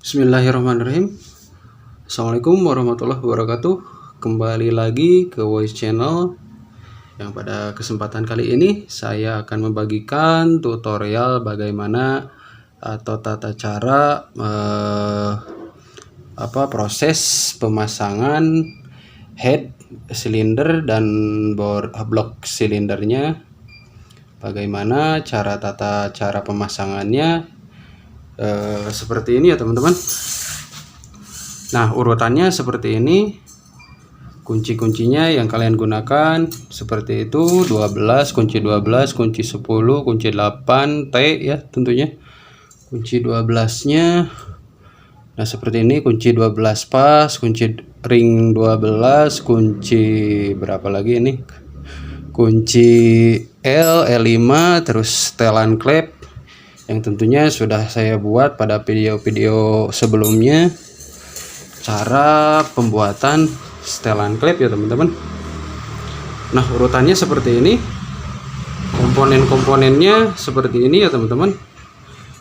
Bismillahirrahmanirrahim. Assalamualaikum warahmatullahi wabarakatuh. Kembali lagi ke Voice Channel. Yang pada kesempatan kali ini saya akan membagikan tutorial bagaimana atau tata cara proses pemasangan head silinder dan blok silindernya. Bagaimana tata cara pemasangannya seperti ini ya teman-teman. Nah, urutannya seperti ini. Kunci-kuncinya yang kalian gunakan seperti itu, 12, kunci 12, kunci 10, kunci 8, T ya tentunya. Kunci 12-nya. Nah, seperti ini kunci 12 pas, kunci ring 12, kunci berapa lagi ini? Kunci L5, terus setelan klep yang tentunya sudah saya buat pada video-video sebelumnya, cara pembuatan setelan klep ya teman-teman. Nah, urutannya seperti ini, komponen-komponennya seperti ini ya teman-teman.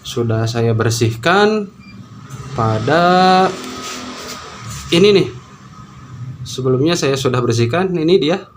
Sudah saya bersihkan pada ini nih, sebelumnya saya sudah bersihkan. Ini dia.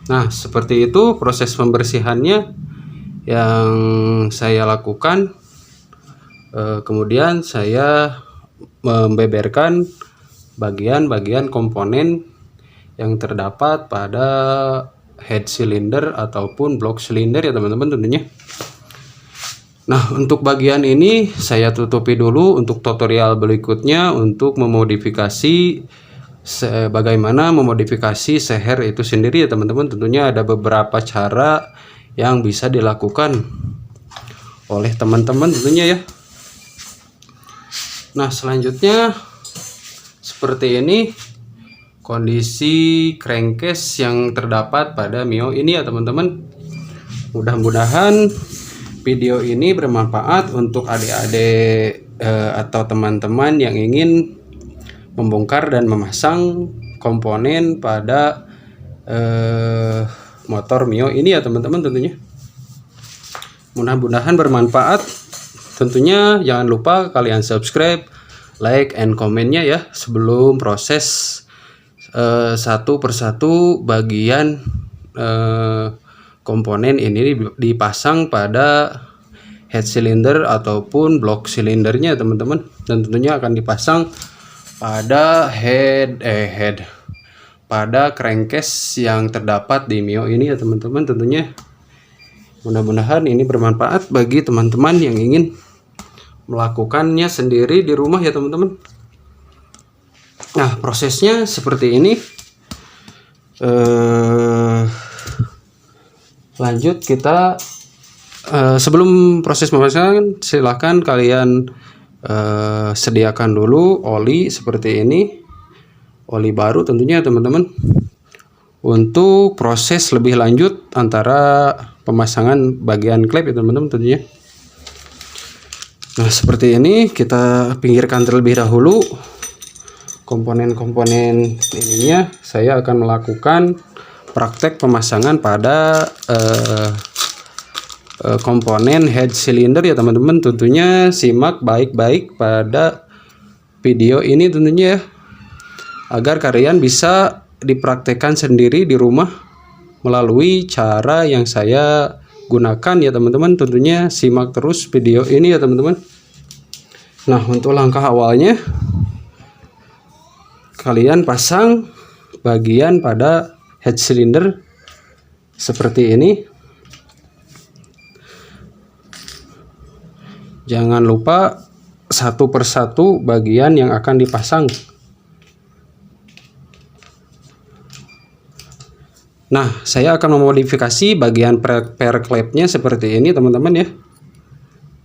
Nah, seperti itu proses pembersihannya yang saya lakukan. Kemudian saya membeberkan bagian-bagian komponen yang terdapat pada head cylinder ataupun block cylinder ya teman-teman tentunya. Nah, untuk bagian ini saya tutupi dulu untuk tutorial berikutnya untuk memodifikasi bagaimana memodifikasi seher itu sendiri ya teman-teman. Tentunya ada beberapa cara yang bisa dilakukan oleh teman-teman tentunya ya. Nah, selanjutnya seperti ini kondisi crankcase yang terdapat pada Mio ini ya teman-teman. Mudah-mudahan video ini bermanfaat untuk adik-adik atau teman-teman yang ingin membongkar dan memasang komponen pada motor Mio ini ya teman-teman tentunya. Mudah-mudahan bermanfaat. Tentunya jangan lupa kalian subscribe, like, and komennya ya sebelum proses satu persatu bagian komponen ini dipasang pada head cylinder ataupun block silindernya teman-teman. Dan tentunya akan dipasang pada pada crankcase yang terdapat di Mio ini ya teman-teman tentunya. Mudah-mudahan ini bermanfaat bagi teman-teman yang ingin melakukannya sendiri di rumah ya teman-teman. Nah, prosesnya seperti ini. Lanjut kita sebelum proses pemasangan silahkan kalian sediakan dulu oli seperti ini, oli baru tentunya teman-teman, untuk proses lebih lanjut antara pemasangan bagian klep ya teman-teman tentunya. Nah, seperti ini kita pinggirkan terlebih dahulu komponen-komponen ininya. Saya akan melakukan praktek pemasangan pada komponen head cylinder ya teman-teman. Tentunya simak baik-baik pada video ini tentunya ya, agar kalian bisa dipraktekkan sendiri di rumah melalui cara yang saya gunakan ya teman-teman. Tentunya simak terus video ini ya teman-teman. Nah, untuk langkah awalnya kalian pasang bagian pada head cylinder seperti ini. Jangan lupa satu persatu bagian yang akan dipasang. Nah, saya akan memodifikasi bagian per klepnya seperti ini teman-teman ya.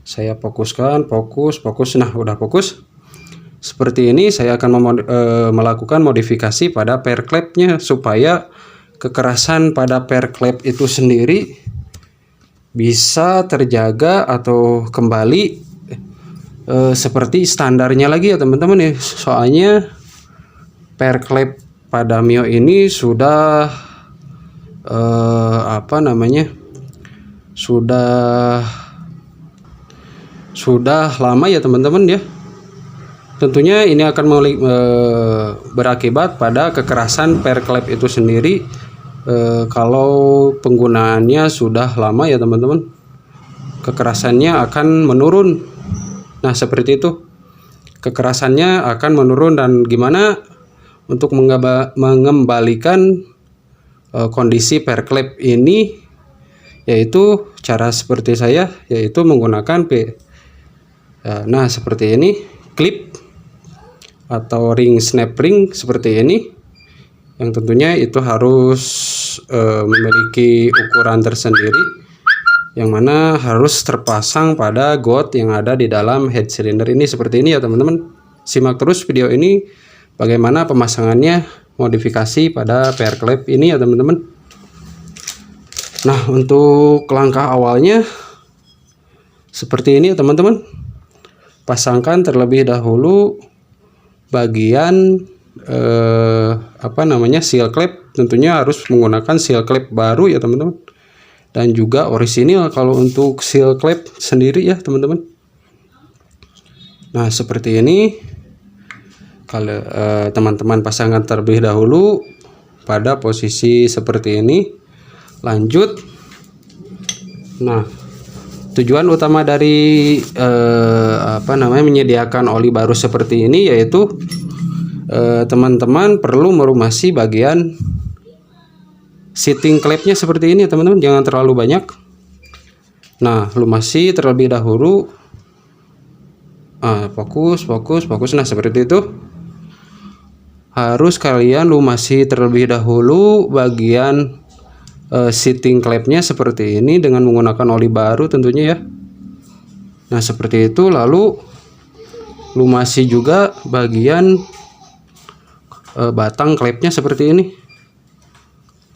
Saya fokuskan, fokus. Nah, udah fokus. Seperti ini saya akan melakukan modifikasi pada per klepnya supaya kekerasan pada per klep itu sendiri bisa terjaga atau kembali seperti standarnya lagi ya teman-teman ya. Soalnya per klep pada Mio ini sudah sudah lama ya teman-teman ya. Tentunya ini akan berakibat pada kekerasan per klep itu sendiri kalau penggunaannya sudah lama ya teman-teman. Kekerasannya akan menurun. Nah, seperti itu. Kekerasannya akan menurun. Dan gimana untuk mengembalikan kondisi per klep ini, yaitu cara seperti saya, yaitu menggunakan nah seperti ini, klip atau ring snap ring seperti ini, yang tentunya itu harus memiliki ukuran tersendiri, yang mana harus terpasang pada got yang ada di dalam head cylinder ini seperti ini ya teman-teman. Simak terus video ini bagaimana pemasangannya, modifikasi pada per klep ini ya teman-teman. Nah, untuk langkah awalnya seperti ini ya teman-teman. Pasangkan terlebih dahulu bagian seal klep. Tentunya harus menggunakan seal klep baru ya teman-teman, dan juga orisinil kalau untuk seal klep sendiri ya teman-teman. Nah, seperti ini. Kalau teman-teman pasangkan terlebih dahulu pada posisi seperti ini. Lanjut. Nah, tujuan utama dari menyediakan oli baru seperti ini yaitu teman-teman perlu melumasi bagian seating clamp-nya seperti ini ya teman-teman, jangan terlalu banyak. Nah, lumasi terlebih dahulu. Fokus. Nah, seperti itu. Harus kalian lumasi terlebih dahulu bagian seating clamp-nya seperti ini dengan menggunakan oli baru tentunya ya. Nah, seperti itu. Lalu lumasi juga bagian batang clamp-nya seperti ini.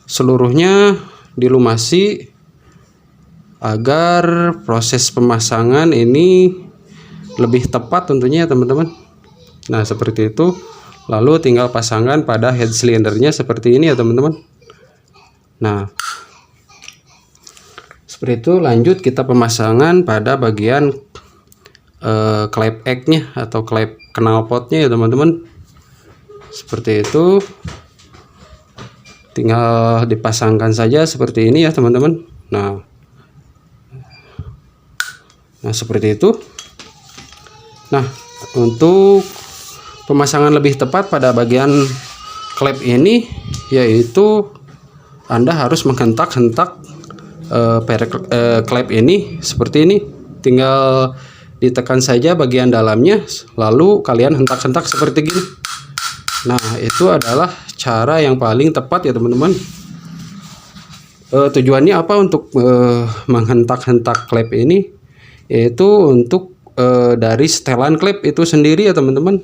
Seluruhnya dilumasi agar proses pemasangan ini lebih tepat tentunya ya teman-teman. Nah, seperti itu. Lalu tinggal pasangkan pada head silindernya seperti ini ya teman-teman. Nah, seperti itu. Lanjut kita pemasangan pada bagian klep egg-nya atau klep knalpotnya ya teman-teman. Seperti itu. Tinggal dipasangkan saja seperti ini ya teman-teman. Nah, seperti itu. Nah, untuk pemasangan lebih tepat pada bagian klep ini yaitu Anda harus menghentak-hentak klep ini seperti ini. Tinggal ditekan saja bagian dalamnya, lalu kalian hentak-hentak seperti gini. Nah, itu adalah cara yang paling tepat ya teman-teman. Tujuannya apa untuk menghentak-hentak klep ini? Yaitu untuk dari setelan klep itu sendiri ya teman-teman,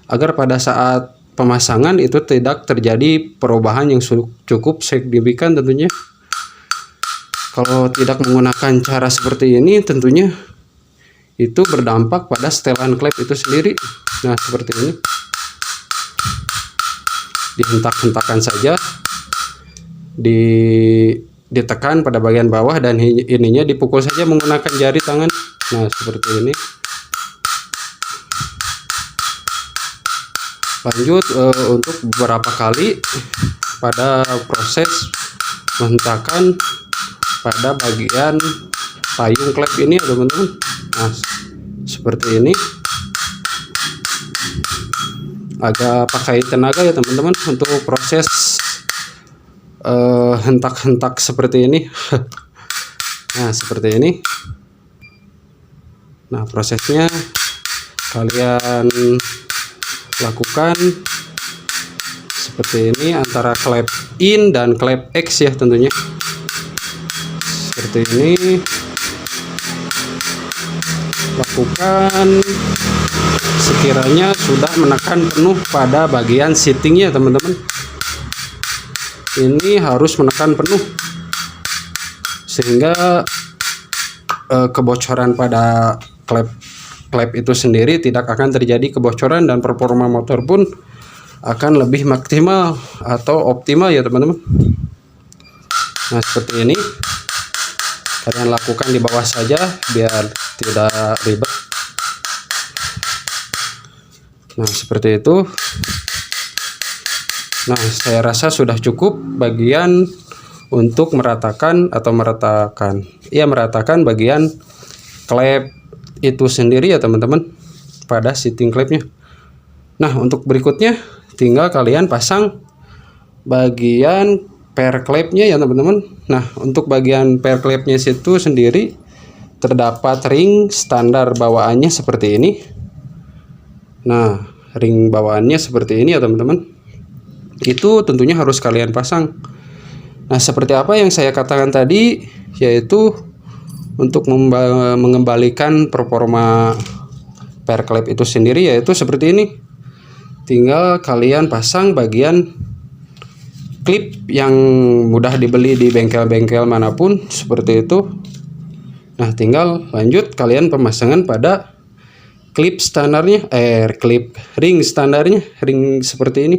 agar pada saat pemasangan itu tidak terjadi perubahan yang cukup signifikan tentunya. Kalau tidak menggunakan cara seperti ini tentunya itu berdampak pada setelan klep itu sendiri. Nah, seperti ini. Dihentak-hentakan saja, ditekan pada bagian bawah dan ininya dipukul saja menggunakan jari tangan. Nah, seperti ini. Lanjut untuk beberapa kali pada proses menghentakan pada bagian payung klep ini ya teman-teman. Nah, seperti ini. Agak pakai tenaga ya teman-teman untuk proses hentak-hentak seperti ini. Nah, seperti ini. Nah, prosesnya kalian lakukan seperti ini antara klep in dan klep X ya tentunya. Seperti ini. Lakukan sekiranya sudah menekan penuh pada bagian seatingnya teman-teman. Ini harus menekan penuh sehingga kebocoran pada klep itu sendiri tidak akan terjadi kebocoran dan performa motor pun akan lebih maksimal atau optimal ya teman-teman. Nah, seperti ini kalian lakukan di bawah saja biar tidak ribet. Nah, seperti itu. Nah, saya rasa sudah cukup bagian untuk meratakan bagian klep itu sendiri ya teman-teman pada seating klepnya. Nah, untuk berikutnya tinggal kalian pasang bagian per klepnya ya teman-teman. Nah, untuk bagian per klepnya situ sendiri terdapat ring standar bawaannya seperti ini. Nah, ring bawaannya seperti ini ya teman-teman. Itu tentunya harus kalian pasang. Nah, seperti apa yang saya katakan tadi, yaitu untuk mengembalikan performa per klep itu sendiri yaitu seperti ini. Tinggal kalian pasang bagian klip yang mudah dibeli di bengkel-bengkel manapun seperti itu. Nah, tinggal lanjut kalian pemasangan pada klip standarnya, klip ring standarnya, ring seperti ini.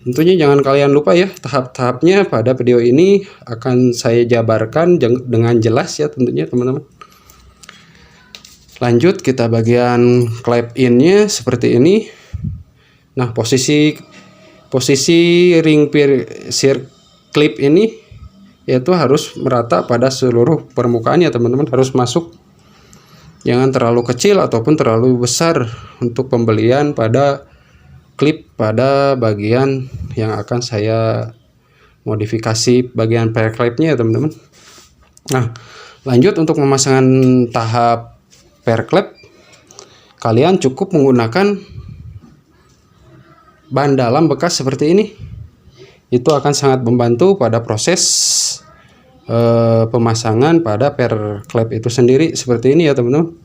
Tentunya jangan kalian lupa ya, tahap-tahapnya pada video ini akan saya jabarkan dengan jelas ya tentunya teman-teman. Lanjut kita bagian klep innya seperti ini. Nah, posisi ring klip ini yaitu harus merata pada seluruh permukaannya teman-teman, harus masuk, jangan terlalu kecil ataupun terlalu besar untuk pembelian pada klip pada bagian yang akan saya modifikasi bagian pair clipnya ya teman-teman. Nah, lanjut untuk pemasangan tahap pair clip, kalian cukup menggunakan ban dalam bekas seperti ini. Itu akan sangat membantu pada proses pemasangan pada pair clip itu sendiri seperti ini ya teman-teman.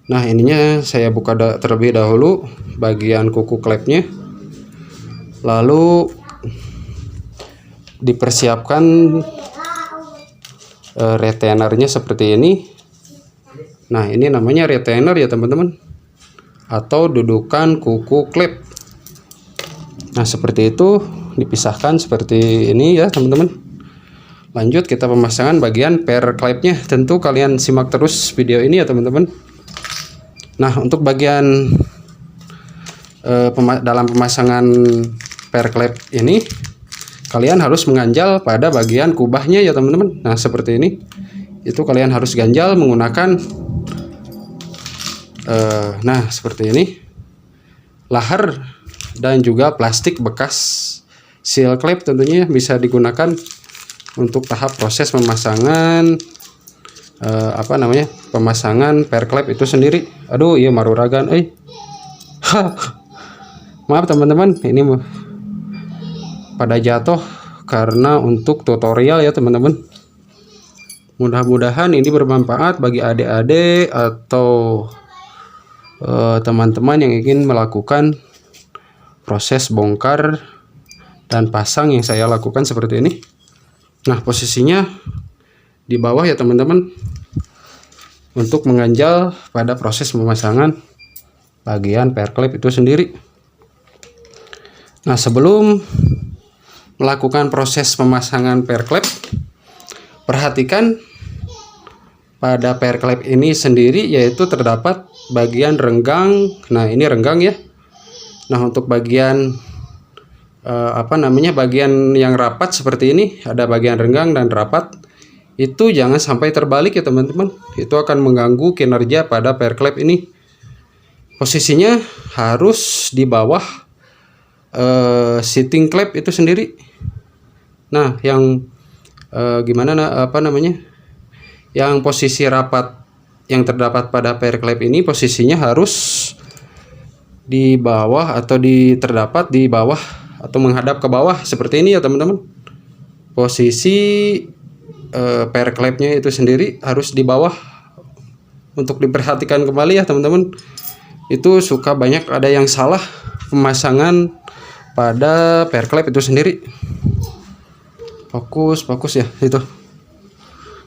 Nah, ininya saya buka terlebih dahulu bagian kuku klepnya, lalu dipersiapkan retainernya seperti ini. Nah, ini namanya retainer ya teman-teman, atau dudukan kuku klep. Nah, seperti itu, dipisahkan seperti ini ya teman-teman. Lanjut kita pemasangan bagian pair klepnya. Tentu kalian simak terus video ini ya teman-teman. Nah, untuk bagian dalam pemasangan pair klep ini, kalian harus mengganjal pada bagian kubahnya ya teman-teman. Nah, seperti ini. Itu kalian harus ganjal menggunakan nah, seperti ini. Lahar dan juga plastik bekas seal klep tentunya bisa digunakan untuk tahap proses pemasangan pemasangan pair klep itu sendiri. Aduh, iya maruragan maaf teman-teman, ini pada jatuh karena untuk tutorial ya teman-teman. Mudah-mudahan ini bermanfaat bagi adik-adik atau teman-teman yang ingin melakukan proses bongkar dan pasang yang saya lakukan seperti ini. Nah, posisinya di bawah ya teman-teman, untuk mengganjal pada proses pemasangan bagian pair clip itu sendiri. Nah, sebelum melakukan proses pemasangan pair clip, perhatikan pada pair clip ini sendiri, yaitu terdapat bagian renggang. Nah, ini renggang ya. Nah, untuk bagian bagian yang rapat seperti ini, ada bagian renggang dan rapat, itu jangan sampai terbalik ya teman-teman. Itu akan mengganggu kinerja pada pair clip ini. Posisinya harus di bawah seating clip itu sendiri. Nah, yang yang posisi rapat yang terdapat pada pair clip ini posisinya harus di bawah atau terdapat di bawah atau menghadap ke bawah seperti ini ya teman-teman. Posisi pair clipnya itu sendiri harus di bawah. Untuk diperhatikan kembali ya teman-teman, itu suka banyak ada yang salah pemasangan pada pair clip itu sendiri. Fokus ya itu.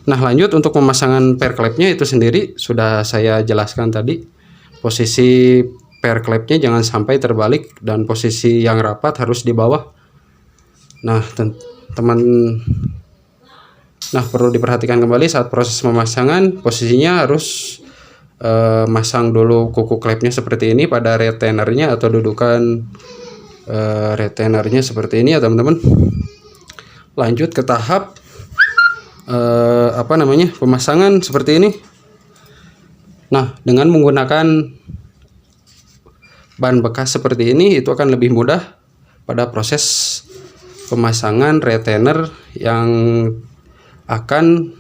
Nah, lanjut untuk pemasangan pair clipnya itu sendiri sudah saya jelaskan tadi. Posisi pair clipnya jangan sampai terbalik dan posisi yang rapat harus di bawah. Nah, perlu diperhatikan kembali saat proses pemasangan, posisinya harus masang dulu kuku klepnya seperti ini pada retainernya atau dudukan retainernya seperti ini ya teman-teman. Lanjut ke tahap pemasangan seperti ini. Nah, dengan menggunakan ban bekas seperti ini, itu akan lebih mudah pada proses pemasangan retainer yang akan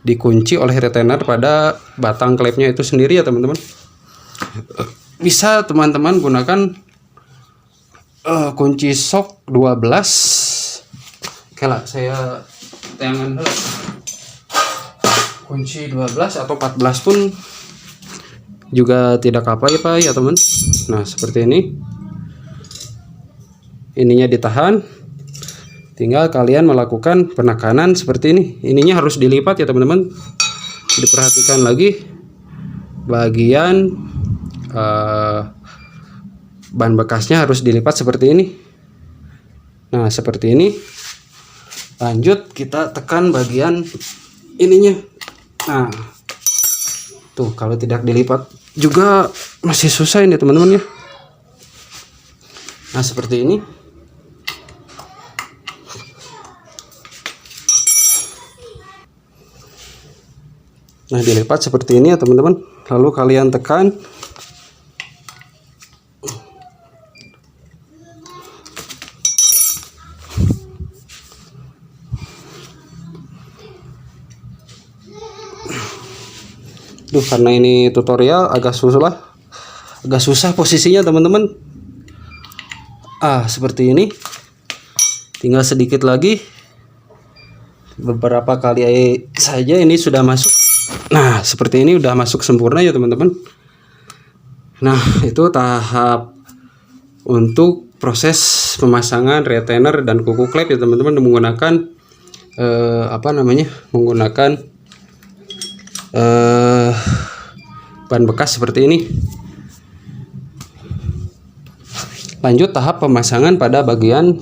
dikunci oleh retainer pada batang klepnya itu sendiri ya teman-teman. Bisa teman-teman gunakan kunci sok 12. Oke lah, saya tangan dulu. Kunci 12 atau 14 pun juga tidak apa-apa ya teman. Nah, seperti ini. Ininya ditahan. Tinggal kalian melakukan penekanan seperti ini. Ininya harus dilipat ya teman-teman. Diperhatikan lagi bagian ban bekasnya harus dilipat seperti ini. Nah, seperti ini. Lanjut kita tekan bagian ininya. Nah, tuh kalau tidak dilipat juga masih susah ini teman-teman ya. Nah, seperti ini. Nah, dilipat seperti ini ya teman-teman, lalu kalian tekan. Karena ini tutorial agak susah posisinya teman-teman. Seperti ini. Tinggal sedikit lagi, beberapa kali saja ini sudah masuk. Nah, seperti ini udah masuk sempurna ya teman-teman. Nah, itu tahap untuk proses pemasangan retainer dan kuku klep ya teman-teman, menggunakan menggunakan ban bekas seperti ini. Lanjut tahap pemasangan pada bagian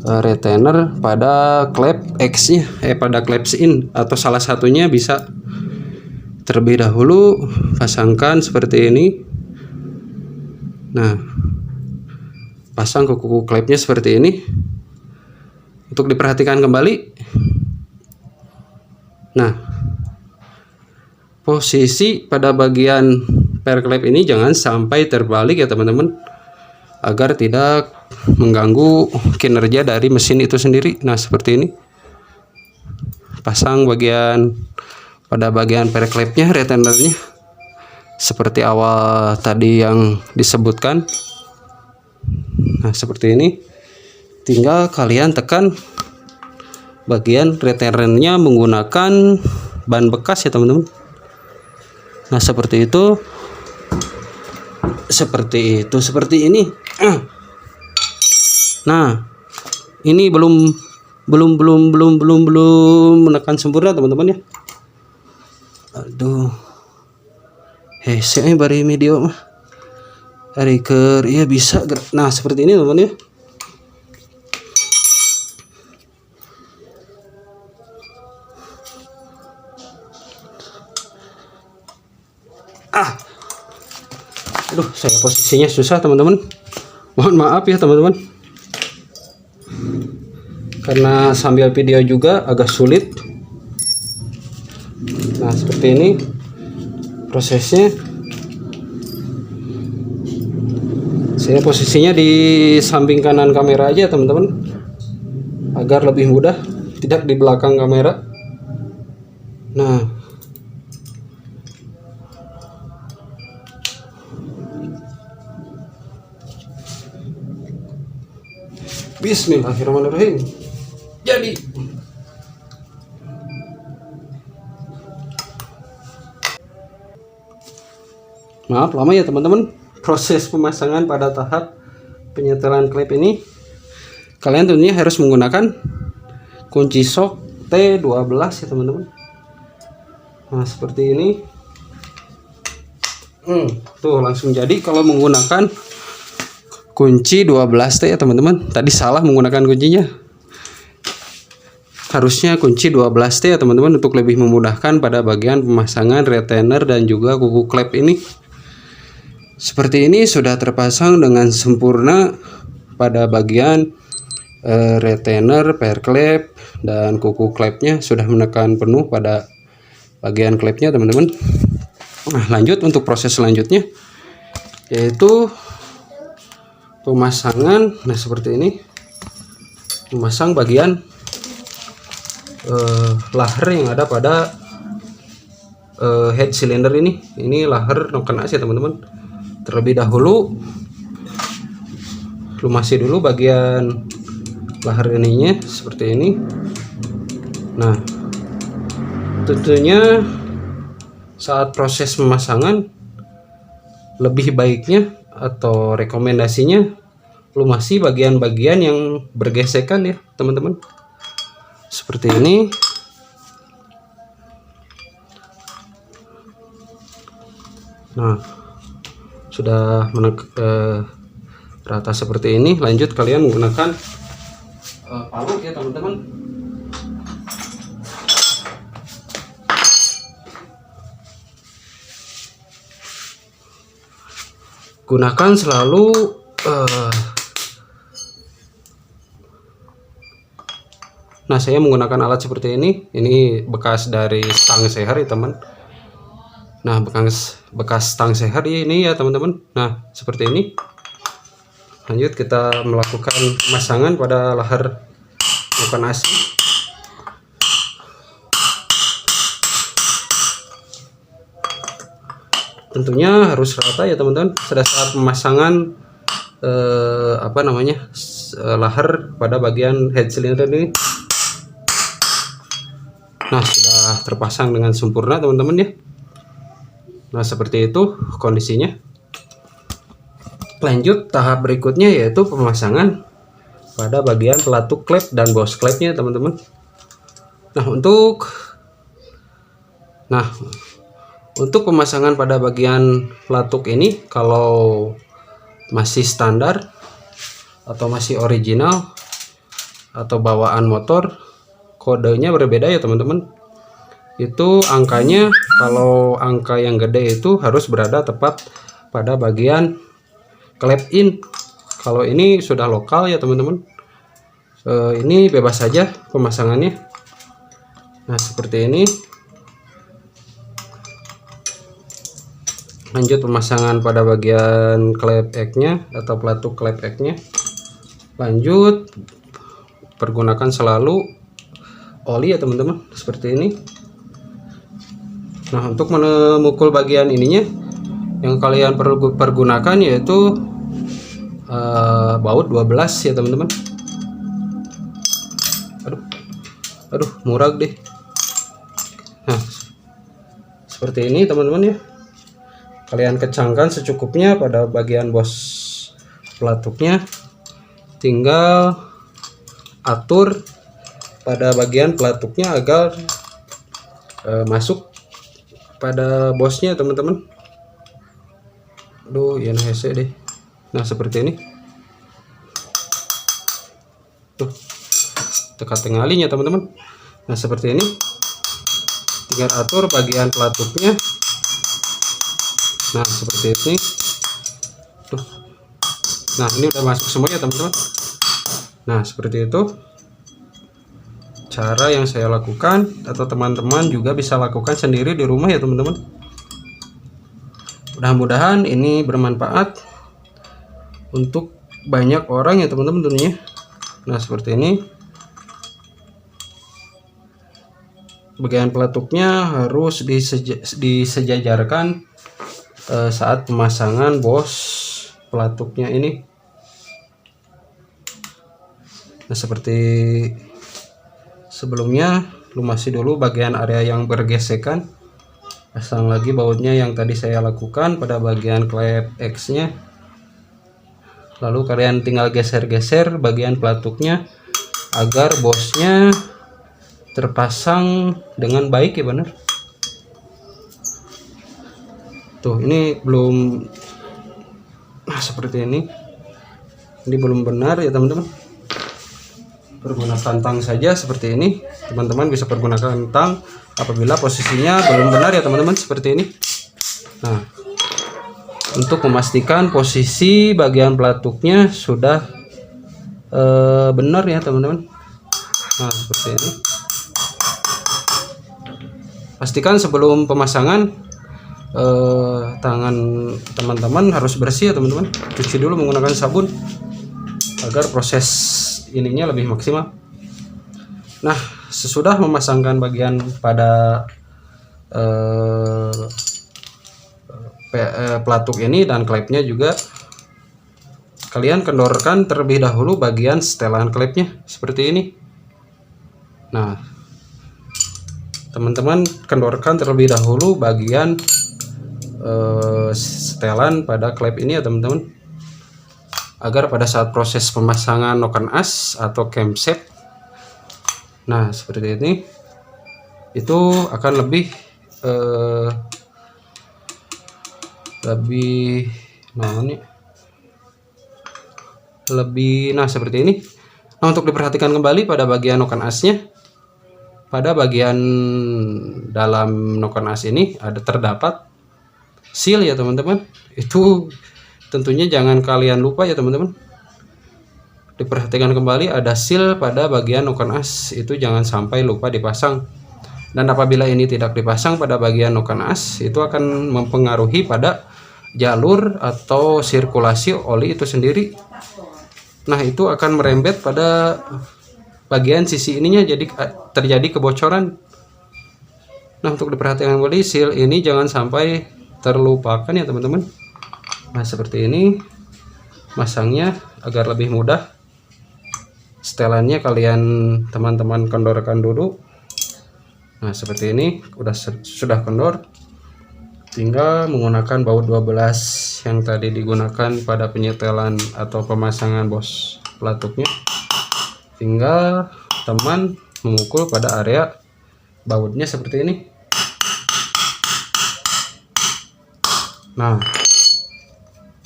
retainer pada klep X-nya, pada clips in, atau salah satunya bisa. Terlebih dahulu pasangkan seperti ini. Nah, pasang ke kuku klepnya seperti ini. Untuk diperhatikan kembali. Nah, posisi pada bagian per klep ini jangan sampai terbalik ya teman-teman, agar tidak mengganggu kinerja dari mesin itu sendiri. Nah, seperti ini. Pasang pada bagian per klepnya, retainernya, seperti awal tadi yang disebutkan. Nah, seperti ini. Tinggal kalian tekan bagian retainernya menggunakan ban bekas ya teman-teman. Nah, seperti itu. Seperti ini. Nah, ini belum menekan sempurna teman-teman ya. Aduh, saya bari video mah hari ke ya bisa. Nah, seperti ini teman-teman ya. Aduh, saya posisinya susah teman-teman, mohon maaf ya teman-teman, karena sambil video juga agak sulit. Nah, seperti ini prosesnya. Saya posisinya di samping kanan kamera aja teman-teman, agar lebih mudah, tidak di belakang kamera. Nah, bismillahirrahmanirrahim. Jadi maaf lama ya teman-teman proses pemasangan pada tahap penyetelan klep ini. Kalian tentunya harus menggunakan kunci sok T12 ya teman-teman. Nah, seperti ini. Tuh langsung jadi kalau menggunakan kunci 12T ya teman-teman. Tadi salah menggunakan kuncinya. Harusnya kunci 12T ya teman-teman, untuk lebih memudahkan pada bagian pemasangan retainer dan juga kuku klep ini. Seperti ini sudah terpasang dengan sempurna pada bagian retainer, per klep, dan kuku klepnya sudah menekan penuh pada bagian klepnya teman-teman. Nah, lanjut untuk proses selanjutnya, yaitu pemasangan. Nah, seperti ini, memasang bagian laher yang ada pada head cylinder ini laher noken AC teman-teman. Terlebih dahulu lumasi dulu bagian laher ininya seperti ini. Nah, tentunya saat proses pemasangan lebih baiknya atau rekomendasinya lumasi bagian-bagian yang bergesekan ya teman-teman, seperti ini. Nah, sudah rata seperti ini. Lanjut kalian menggunakan palu ya teman-teman. Gunakan selalu nah, Nah, saya menggunakan alat seperti ini bekas dari stang seher ya teman. Nah, bekas stang seher ini ya teman-teman. Nah, seperti ini. Lanjut kita melakukan pemasangan pada lahar noken AC. Tentunya harus rata ya teman-teman pada saat pemasangan lahar pada bagian head cylinder ini. Nah, sudah terpasang dengan sempurna teman-teman ya. Nah, seperti itu kondisinya. Lanjut tahap berikutnya yaitu pemasangan pada bagian pelatuk klep dan bos klepnya teman-teman. Untuk pemasangan pada bagian pelatuk ini, kalau masih standar atau masih original atau bawaan motor, kodenya berbeda ya teman-teman. Itu angkanya, kalau angka yang gede itu harus berada tepat pada bagian klep in. Kalau ini sudah lokal ya teman-teman, ini bebas saja pemasangannya. Nah, seperti ini. Lanjut pemasangan pada bagian klep X-nya atau pelatuk klep X-nya. Lanjut pergunakan selalu oli ya teman-teman, seperti ini. Nah, untuk memukul bagian ininya yang kalian perlu pergunakan yaitu baut 12 ya teman-teman. Aduh murag deh. Nah, seperti ini teman-teman ya. Kalian kecangkan secukupnya pada bagian bos pelatuknya. Tinggal atur pada bagian pelatuknya agar masuk pada bosnya teman-teman. Aduh, ya hese deh. Nah, seperti ini. Tuh, teka-tengalinya teman-teman. Nah, seperti ini. Tinggal atur bagian pelatuknya. Nah, seperti ini. Tuh. Nah, ini udah masuk semua ya teman-teman. Nah, seperti itu cara yang saya lakukan, atau teman-teman juga bisa lakukan sendiri di rumah ya teman-teman. Mudah-mudahan ini bermanfaat untuk banyak orang ya teman-teman tentunya. Nah, seperti ini. Bagian pelatuknya harus disejajarkan saat pemasangan bos pelatuknya ini. Nah, seperti sebelumnya, lumasi dulu bagian area yang bergesekan. Pasang lagi bautnya yang tadi saya lakukan pada bagian klep X nya. Lalu kalian tinggal geser-geser bagian pelatuknya agar bosnya terpasang dengan baik ya benar. Tuh, ini belum. Nah, seperti ini belum benar ya teman-teman. Pergunakan tang saja seperti ini. Teman-teman bisa pergunakan tang apabila posisinya belum benar ya teman-teman, seperti ini. Nah, untuk memastikan posisi bagian pelatuknya sudah benar ya teman-teman. Nah, seperti ini. Pastikan sebelum pemasangan tangan teman-teman harus bersih ya teman-teman. Cuci dulu menggunakan sabun agar proses ininya lebih maksimal. Nah, sesudah memasangkan bagian pada pelatuk ini dan klepnya juga, kalian kendorkan terlebih dahulu bagian setelan klepnya seperti ini. Nah, teman-teman kendorkan terlebih dahulu bagian setelan pada klep ini ya teman-teman, agar pada saat proses pemasangan noken as atau camshaft, nah seperti ini, itu akan lebih nah seperti ini. Nah, untuk diperhatikan kembali pada bagian noken asnya, pada bagian dalam noken as ini terdapat seal ya teman-teman. Itu tentunya jangan kalian lupa ya teman-teman. diperhatikan kembali ada seal pada bagian noken as, itu jangan sampai lupa dipasang. Dan apabila ini tidak dipasang pada bagian noken as, itu akan mempengaruhi pada jalur atau sirkulasi oli itu sendiri. Nah, itu akan merembet pada bagian sisi ininya, jadi terjadi kebocoran. Nah, untuk diperhatikan kembali, seal ini jangan sampai terlupakan ya teman-teman. Nah, seperti ini masangnya agar lebih mudah. Setelannya kalian teman-teman kendorkan dulu. Nah, seperti ini sudah kendor. Tinggal menggunakan baut 12 yang tadi digunakan pada penyetelan atau pemasangan bos pelatuknya. Tinggal teman memukul pada area bautnya seperti ini. Nah,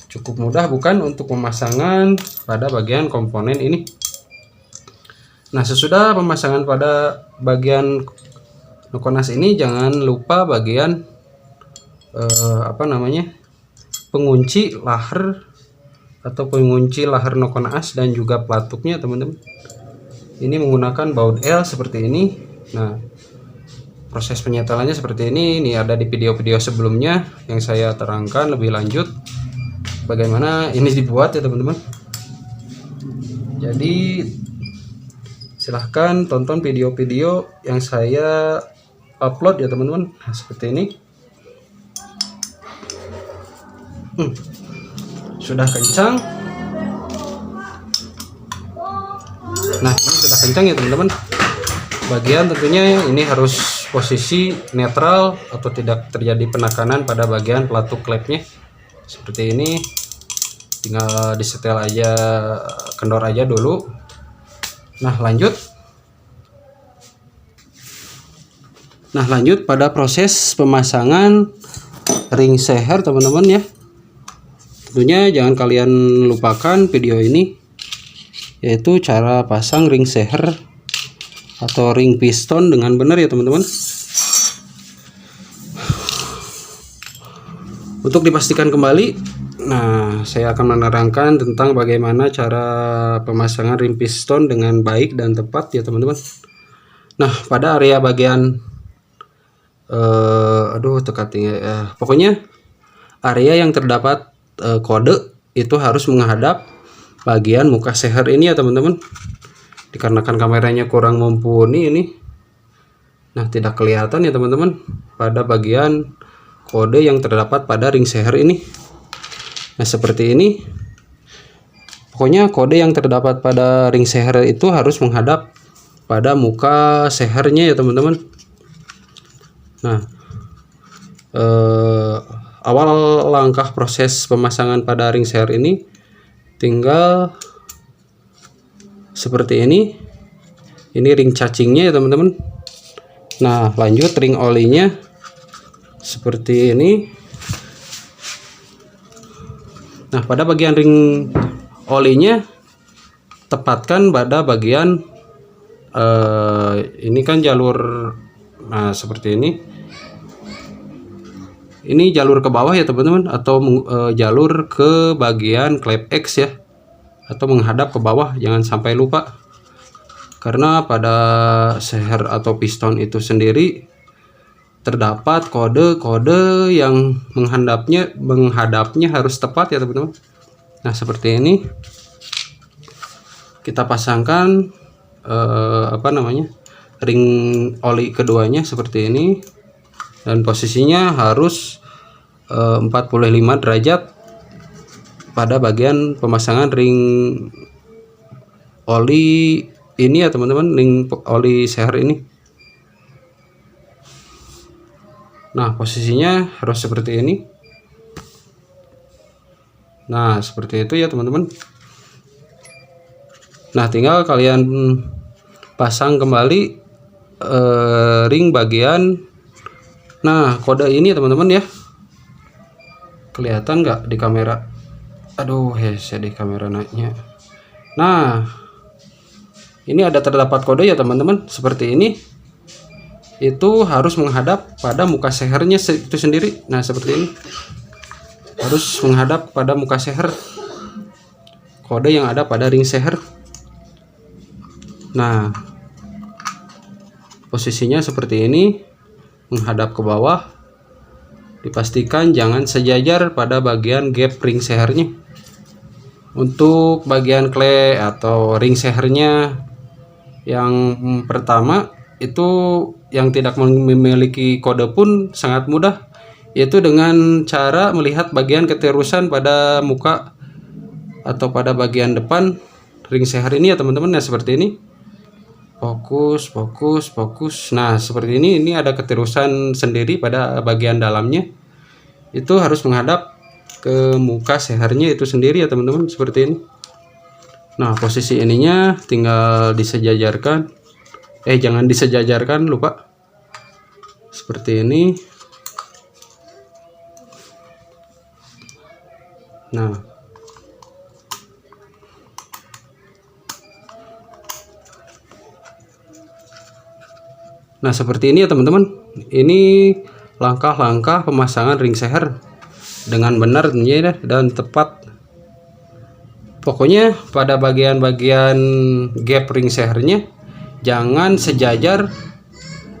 cukup mudah bukan untuk pemasangan pada bagian komponen ini. Nah, sesudah pemasangan pada bagian noken as ini, jangan lupa bagian pengunci lahar atau pengunci lahar noken as dan juga pelatuknya teman-teman. Ini menggunakan baut L seperti ini. Nah, proses penyetelannya seperti ini. Ini ada di video-video sebelumnya yang saya terangkan lebih lanjut bagaimana ini dibuat ya teman-teman. Jadi silahkan tonton video-video yang saya upload ya teman-teman. Nah, seperti ini. Sudah kencang. Nah, ini sudah kencang ya teman-teman. Bagian tentunya ini harus posisi netral atau tidak terjadi penekanan pada bagian pelatuk klepnya. Seperti ini. Tinggal disetel aja, kendor aja dulu. Nah, lanjut pada proses pemasangan ring seher teman-teman ya. Tentunya jangan kalian lupakan video ini, yaitu cara pasang ring seher atau ring piston dengan benar ya teman-teman. Untuk dipastikan kembali, nah saya akan menerangkan tentang bagaimana cara pemasangan ring piston dengan baik dan tepat ya teman-teman. Nah, pada area bagian pokoknya area yang terdapat kode itu harus menghadap bagian muka seher ini ya teman-teman. Dikarenakan kameranya kurang mumpuni ini, nah tidak kelihatan ya teman-teman pada bagian kode yang terdapat pada ring seher ini. Nah, seperti ini. Pokoknya kode yang terdapat pada ring seher itu harus menghadap pada muka sehernya ya teman-teman. Nah, awal langkah proses pemasangan pada ring seher ini tinggal seperti ini. Ini ring cacingnya ya teman-teman. Nah, lanjut ring olinya seperti ini. Nah, pada bagian ring olinya tepatkan pada bagian ini kan jalur, nah seperti ini. Ini jalur ke bawah ya teman-teman, atau jalur ke bagian klep X ya, atau menghadap ke bawah, jangan sampai lupa. Karena pada seher atau piston itu sendiri terdapat kode-kode yang menghadapnya harus tepat ya teman-teman. Nah, seperti ini kita pasangkan ring oli keduanya seperti ini, dan posisinya harus 45 derajat pada bagian pemasangan ring oli ini ya teman-teman, ring oli seher ini. Nah, posisinya harus seperti ini. Nah, seperti itu ya teman-teman. Nah, tinggal kalian pasang kembali ring bagian. Nah, kode ini ya teman-teman ya. Kelihatan nggak di kamera? Aduh, di kamera naiknya. Nah, ini ada terdapat kode ya teman-teman, seperti ini. Itu harus menghadap pada muka sehernya itu sendiri. Nah, seperti ini. Harus menghadap pada muka seher. Kode yang ada pada ring seher. Nah, posisinya seperti ini, menghadap ke bawah. Dipastikan jangan sejajar pada bagian gap ring sehernya. Untuk bagian clay atau ring sehernya yang pertama itu yang tidak memiliki kode pun sangat mudah, yaitu dengan cara melihat bagian keterusan pada muka atau pada bagian depan ring seher ini ya teman-teman. Nah, seperti ini. Fokus, fokus, fokus. Nah, seperti ini ada keterusan sendiri pada bagian dalamnya. Itu harus menghadap ke muka sehernya itu sendiri ya teman-teman, seperti ini. Nah, posisi ininya tinggal disejajarkan. Jangan disejajarkan, lupa. Seperti ini. Nah, seperti ini ya teman-teman. Ini langkah-langkah pemasangan ring seher dengan benar tentunya dan tepat. Pokoknya pada bagian-bagian gap ring sehernya jangan sejajar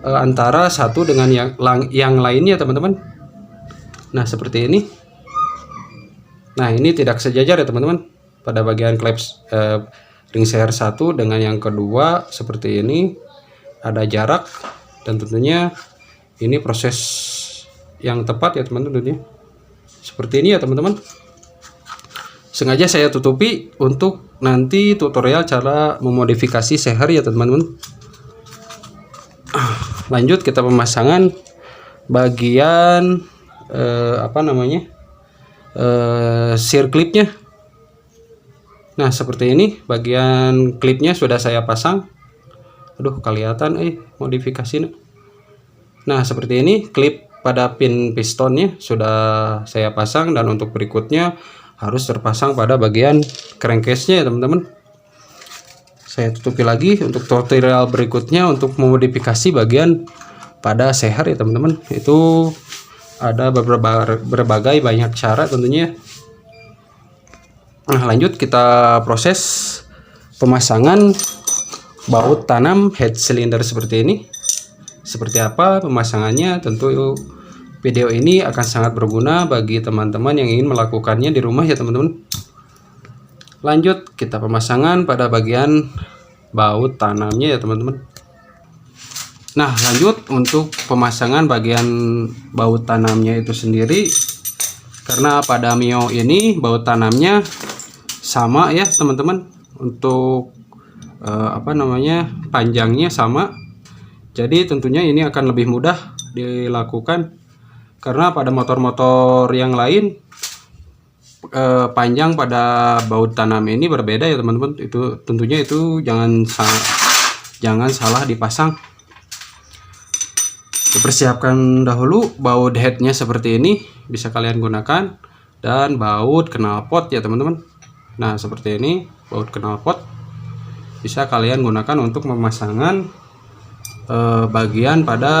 antara satu dengan yang lainnya teman-teman. Nah, seperti ini. Nah, ini tidak sejajar ya teman-teman pada bagian clamps ring seher satu dengan yang kedua. Seperti ini ada jarak, dan tentunya ini proses yang tepat ya teman-teman. Seperti ini ya teman-teman. Sengaja saya tutupi untuk nanti tutorial cara memodifikasi seher ya teman-teman. Lanjut kita pemasangan bagian sear clipnya. Nah, seperti ini bagian klipnya sudah saya pasang. Aduh, kelihatan modifikasinya. Nah, seperti ini klip pada pin pistonnya sudah saya pasang, dan untuk berikutnya harus terpasang pada bagian crankcase-nya ya teman-teman. Saya tutupi lagi untuk tutorial berikutnya untuk memodifikasi bagian pada seher ya teman-teman. Itu ada berbagai banyak cara tentunya. Nah, lanjut kita proses pemasangan baut tanam head cylinder seperti ini. Seperti apa pemasangannya? Tentu video ini akan sangat berguna bagi teman-teman yang ingin melakukannya di rumah ya teman-teman. Lanjut kita pemasangan pada bagian baut tanamnya ya teman-teman. Nah, lanjut untuk pemasangan bagian baut tanamnya itu sendiri. Karena pada Mio ini baut tanamnya sama ya teman-teman. Untuk panjangnya sama. Jadi tentunya ini akan lebih mudah dilakukan, karena pada motor-motor yang lain panjang pada baut tanam ini berbeda ya teman-teman. Itu tentunya itu jangan salah dipasang. Dipersiapkan dahulu baut headnya seperti ini, bisa kalian gunakan, dan baut knalpot ya teman-teman. Nah, seperti ini baut knalpot bisa kalian gunakan untuk pemasangan bagian pada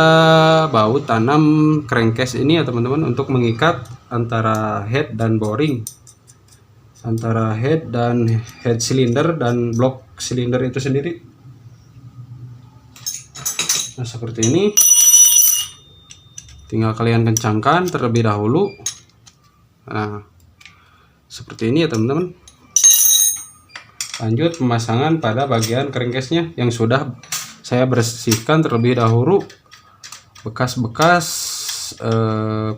baut tanam crankcase ini ya teman-teman, untuk mengikat antara head dan boring, antara head cylinder dan blok silinder itu sendiri. Nah, seperti ini tinggal kalian kencangkan terlebih dahulu. Nah, seperti ini ya teman-teman. Lanjut pemasangan pada bagian crankcase-nya yang sudah saya bersihkan terlebih dahulu bekas-bekas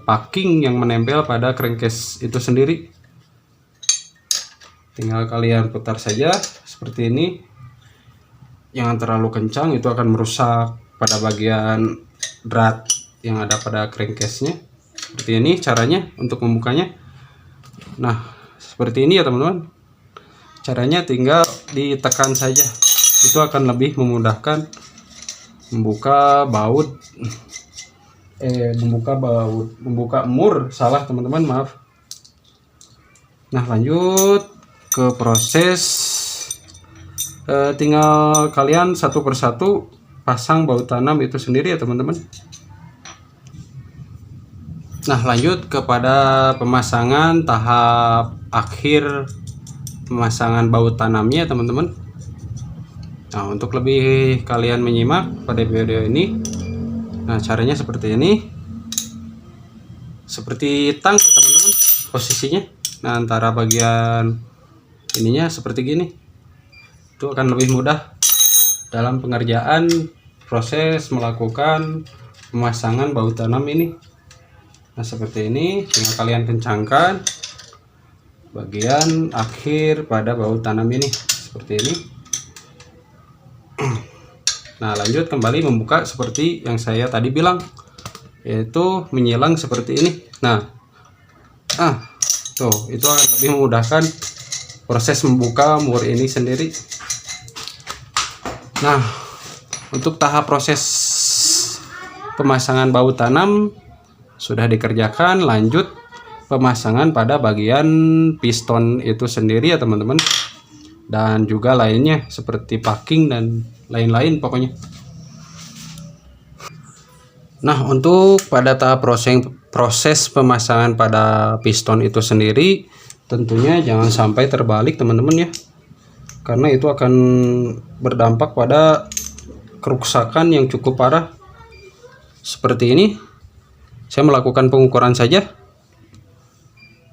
packing yang menempel pada crankcase itu sendiri. Tinggal kalian putar saja seperti ini. Jangan terlalu kencang, itu akan merusak pada bagian drat yang ada pada crankcase-nya. Seperti ini caranya untuk membukanya. Nah, seperti ini ya teman-teman. Caranya tinggal ditekan saja, itu akan lebih memudahkan membuka mur, salah teman-teman, maaf. Nah, lanjut ke proses tinggal kalian satu persatu pasang baut tanam itu sendiri ya teman-teman. Nah, lanjut kepada pemasangan tahap akhir pemasangan baut tanamnya teman-teman. Nah, untuk lebih kalian menyimak pada video ini, nah caranya seperti ini, seperti tang ya teman-teman posisinya. Nah, antara bagian ininya seperti gini, itu akan lebih mudah dalam pengerjaan proses melakukan pemasangan baut tanam ini. Nah, seperti ini, tinggal kalian kencangkan bagian akhir pada baut tanam ini seperti ini. Nah, lanjut kembali membuka seperti yang saya tadi bilang, yaitu menyilang seperti ini. Nah, tuh, itu akan lebih memudahkan proses membuka mur ini sendiri. Nah, untuk tahap proses pemasangan baut tanam sudah dikerjakan. Lanjut pemasangan pada bagian piston itu sendiri ya teman-teman, dan juga lainnya seperti packing dan lain-lain pokoknya. Nah, untuk pada tahap proses pemasangan pada piston itu sendiri, tentunya jangan sampai terbalik teman-teman ya, karena itu akan berdampak pada kerusakan yang cukup parah. Seperti ini, saya melakukan pengukuran saja.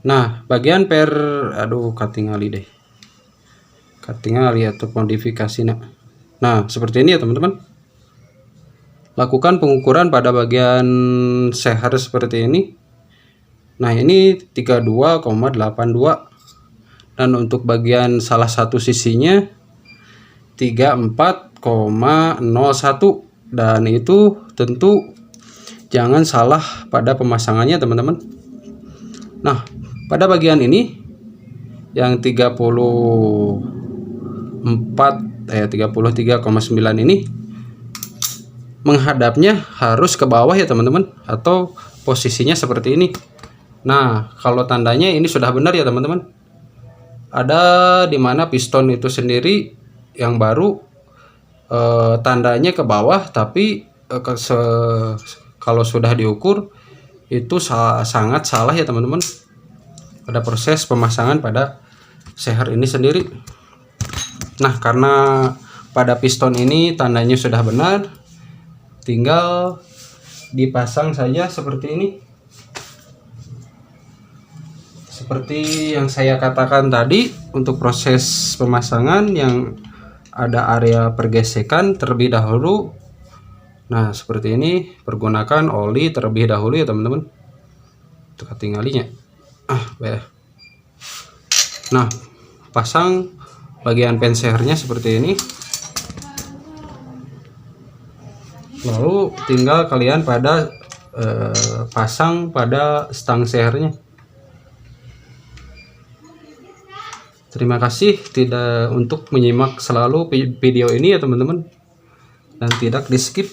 Nah, bagian katingali deh, katingali atau modifikasi. Nah, seperti ini ya teman-teman. Lakukan pengukuran pada bagian seher seperti ini. Nah, ini 32,82, dan untuk bagian salah satu sisinya 34,01, dan itu tentu jangan salah pada pemasangannya teman-teman. Nah, pada bagian ini yang 33,9 ini menghadapnya harus ke bawah ya teman-teman, atau posisinya seperti ini. Nah, kalau tandanya ini sudah benar ya teman-teman. Ada di mana piston itu sendiri yang baru tandanya ke bawah, tapi kalau sudah diukur itu sangat salah ya teman-teman pada proses pemasangan pada seher ini sendiri. Nah, karena pada piston ini tandanya sudah benar, tinggal dipasang saja seperti ini. Seperti yang saya katakan tadi, untuk proses pemasangan yang ada area pergesekan terlebih dahulu. Nah, seperti ini, pergunakan oli terlebih dahulu ya teman-teman, untuk ketinggalinya. Nah, pasang bagian pensehernya seperti ini. Lalu tinggal kalian pasang pada stang sehernya. Terima kasih untuk menyimak selalu video ini ya teman-teman, dan tidak di skip.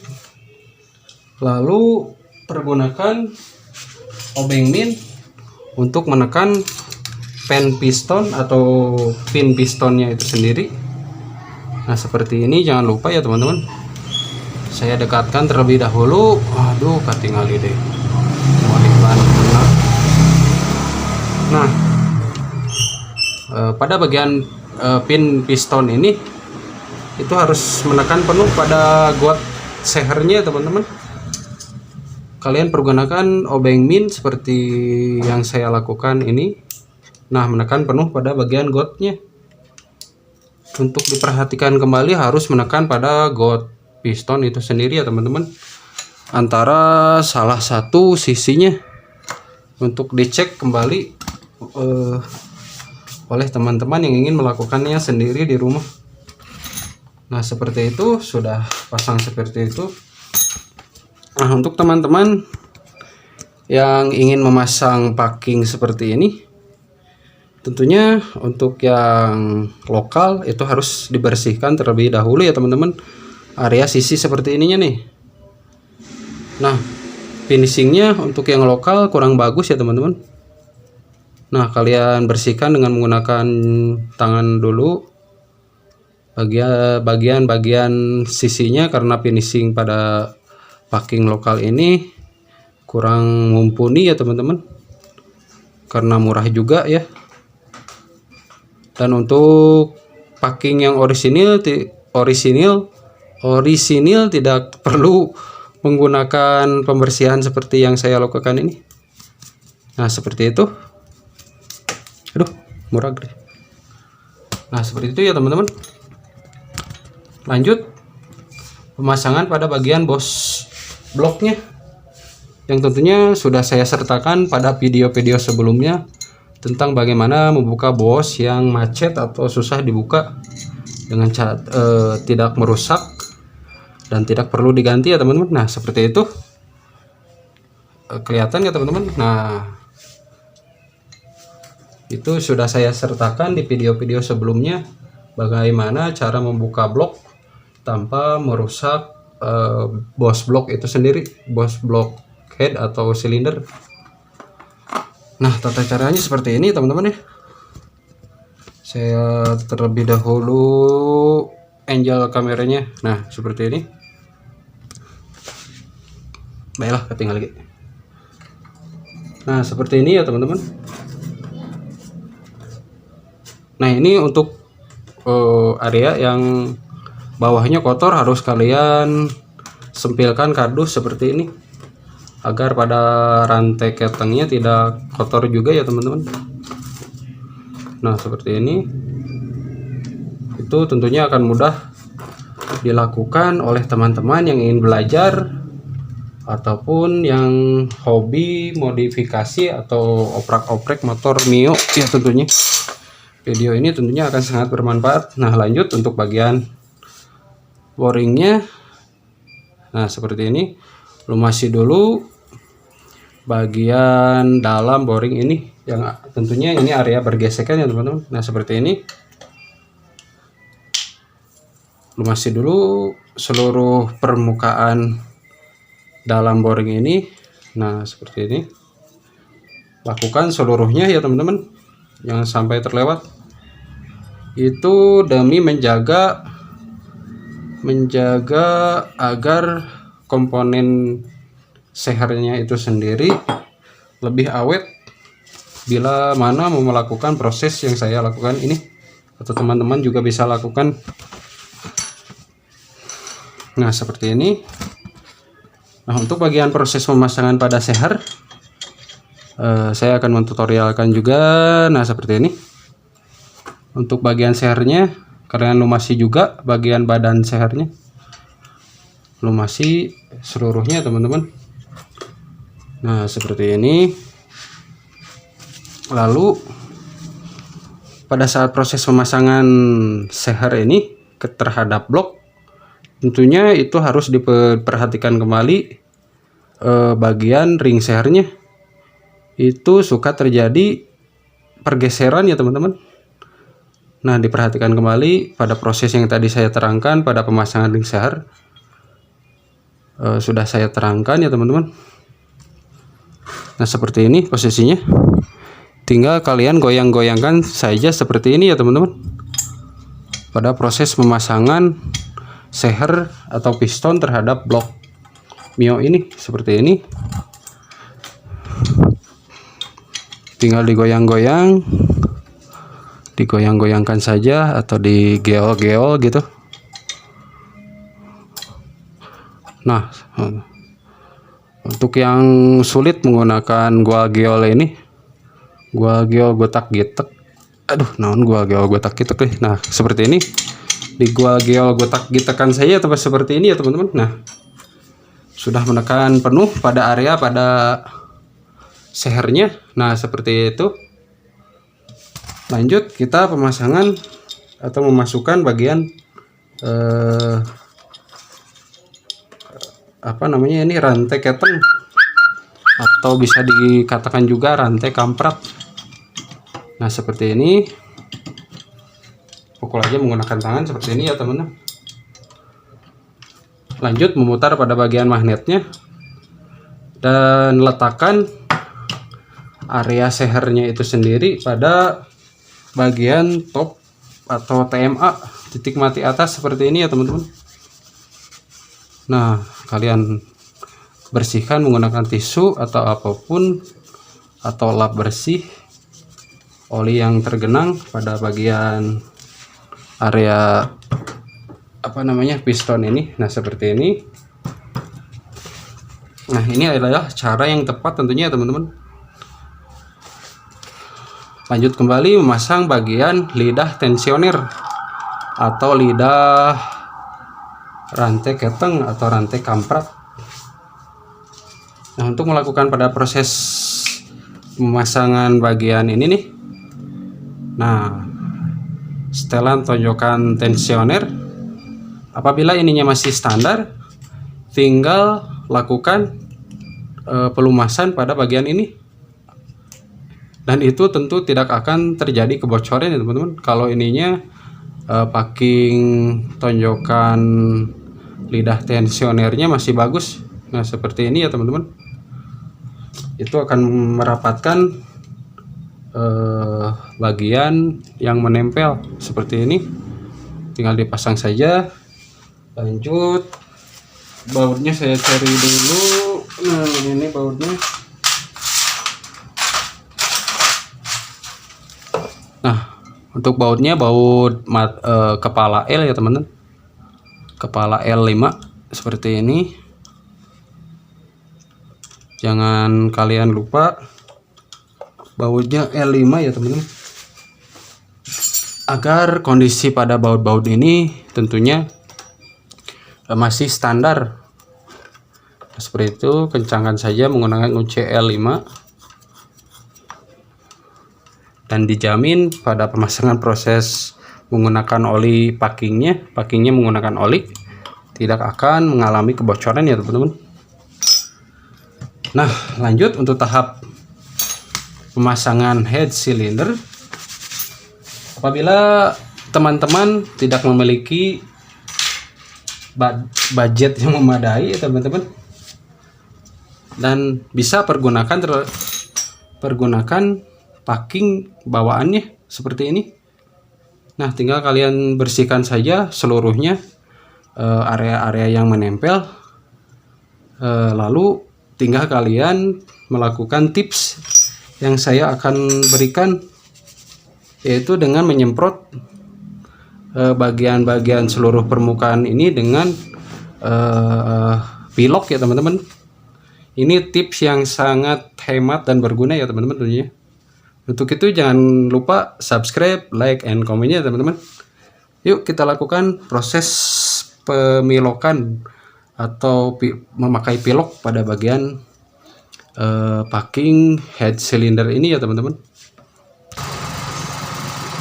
Lalu pergunakan obeng min untuk menekan pen piston atau pin pistonnya itu sendiri. Nah, seperti ini, jangan lupa ya teman-teman. Saya dekatkan terlebih dahulu. Aduh, katingali deh. Nah, pada bagian pin piston ini itu harus menekan penuh pada got sehernya teman-teman. Kalian pergunakan obeng min seperti yang saya lakukan ini. Nah, menekan penuh pada bagian gotnya. Untuk diperhatikan kembali, harus menekan pada got piston itu sendiri ya teman-teman, antara salah satu sisinya, untuk dicek kembali oleh teman-teman yang ingin melakukannya sendiri di rumah. Nah, seperti itu, sudah pasang seperti itu. Nah, untuk teman-teman yang ingin memasang packing seperti ini, tentunya untuk yang lokal itu harus dibersihkan terlebih dahulu ya teman-teman, area sisi seperti ininya nih. Nah, finishingnya untuk yang lokal kurang bagus ya teman-teman. Nah, kalian bersihkan dengan menggunakan tangan dulu bagian sisinya, karena finishing pada packing lokal ini kurang mumpuni ya teman-teman, karena murah juga ya. Dan untuk packing yang orisinil orisinil, tidak perlu menggunakan pembersihan seperti yang saya lakukan ini. Nah, seperti itu. Aduh, murah gede. Nah, seperti itu ya teman-teman. Lanjut pemasangan pada bagian BOS bloknya, yang tentunya sudah saya sertakan pada video-video sebelumnya tentang bagaimana membuka BOS yang macet atau susah dibuka dengan tidak merusak dan tidak perlu diganti ya teman-teman. Nah, seperti itu. Kelihatan ya teman-teman. Nah, itu sudah saya sertakan di video-video sebelumnya bagaimana cara membuka blok tanpa merusak BOS blok itu sendiri, BOS blok head atau silinder. Nah, tata caranya seperti ini teman-teman ya. Saya terlebih dahulu angle kameranya. Nah, seperti ini. Baiklah, ketinggal lagi. Nah, seperti ini ya teman-teman. Nah, ini untuk area yang bawahnya kotor harus kalian sempilkan kardus seperti ini agar pada rantai ketengnya tidak kotor juga ya teman-teman. Nah, seperti ini. Itu tentunya akan mudah dilakukan oleh teman-teman yang ingin belajar ataupun yang hobi modifikasi atau oprak-oprek motor Mio ya tentunya. Video ini tentunya akan sangat bermanfaat. Nah, lanjut untuk bagian boringnya. Nah, seperti ini. Lumasi dulu bagian dalam boring ini, yang tentunya ini area bergesekan ya teman-teman. Nah, seperti ini. Lumasi dulu seluruh permukaan dalam boring ini. Nah, seperti ini. Lakukan seluruhnya ya teman-teman, jangan sampai terlewat. Itu demi menjaga agar komponen sehernya itu sendiri lebih awet bila mana mau melakukan proses yang saya lakukan ini, atau teman-teman juga bisa lakukan. Nah, seperti ini. Nah, untuk bagian proses pemasangan pada seher saya akan mentutorialkan juga. Nah, seperti ini. Untuk bagian sehernya kalian lumasi juga bagian badan sehernya, lumasi seluruhnya teman-teman. Nah, seperti ini. Lalu pada saat proses pemasangan seher ini terhadap blok, tentunya itu harus diperhatikan kembali bagian ring sehernya. Itu suka terjadi pergeseran ya teman-teman. Nah, diperhatikan kembali pada proses yang tadi saya terangkan pada pemasangan ring seher. Sudah saya terangkan ya teman-teman. Nah, seperti ini posisinya. Tinggal kalian goyang-goyangkan saja seperti ini ya teman-teman. Pada proses pemasangan seher atau piston terhadap blok Mio ini seperti ini. Tinggal digoyang-goyangkan saja atau digeol-geol gitu. Nah, untuk yang sulit menggunakan gua geol ini, gua geol gotak-gitek. Aduh, naon gua geol gotak-gitek nih. Nah, seperti ini. Di gua geol gotak-gitekan saya tempat seperti ini ya teman-teman. Nah, sudah menekan penuh pada area pada sehernya. Nah, seperti itu. Lanjut kita pemasangan atau memasukkan bagian apa namanya ini, rantai keteng atau bisa dikatakan juga rantai kamprat. Nah, seperti ini. Pukul aja menggunakan tangan seperti ini ya teman-teman. Lanjut memutar pada bagian magnetnya dan letakkan area sehernya itu sendiri pada bagian top atau TMA, titik mati atas seperti ini ya teman-teman. Nah, kalian bersihkan menggunakan tisu atau apapun, atau lap bersih oli yang tergenang pada bagian area piston ini. Nah, seperti ini. Nah, ini adalah cara yang tepat tentunya teman-teman. Lanjut kembali memasang bagian lidah tensioner atau lidah rantai keteng atau rantai kamprat. Nah, untuk melakukan pada proses pemasangan bagian ini nih. Nah, setelan tonjokan tensioner, apabila ininya masih standar, tinggal lakukan pelumasan pada bagian ini, dan itu tentu tidak akan terjadi kebocoran ya teman-teman. Kalau ininya packing tonjokan lidah tensionernya masih bagus, nah seperti ini ya teman-teman, itu akan merapatkan bagian yang menempel seperti ini. Tinggal dipasang saja. Lanjut, bautnya saya cari dulu. Nah, ini bautnya. Nah, untuk bautnya baut kepala L ya teman-teman, kepala L5 seperti ini. Jangan kalian lupa bautnya L5 ya teman-teman, agar kondisi pada baut-baut ini tentunya masih standar. Seperti itu, kencangkan saja menggunakan kunci L5, dan dijamin pada pemasangan proses menggunakan oli packingnya menggunakan oli tidak akan mengalami kebocoran ya teman-teman. Nah, lanjut untuk tahap pemasangan head cylinder. Apabila teman-teman tidak memiliki budget yang memadai ya teman-teman, dan bisa pergunakan packing bawaannya seperti ini. Nah, tinggal kalian bersihkan saja seluruhnya area-area yang menempel, lalu tinggal kalian melakukan tips yang saya akan berikan, yaitu dengan menyemprot bagian-bagian seluruh permukaan ini dengan pilok ya teman-teman. Ini tips yang sangat hemat dan berguna ya teman-teman tentunya. Untuk itu jangan lupa subscribe, like, and komennya teman-teman. Yuk kita lakukan proses pemilokan atau memakai pilok pada bagian packing head cylinder ini ya teman-teman.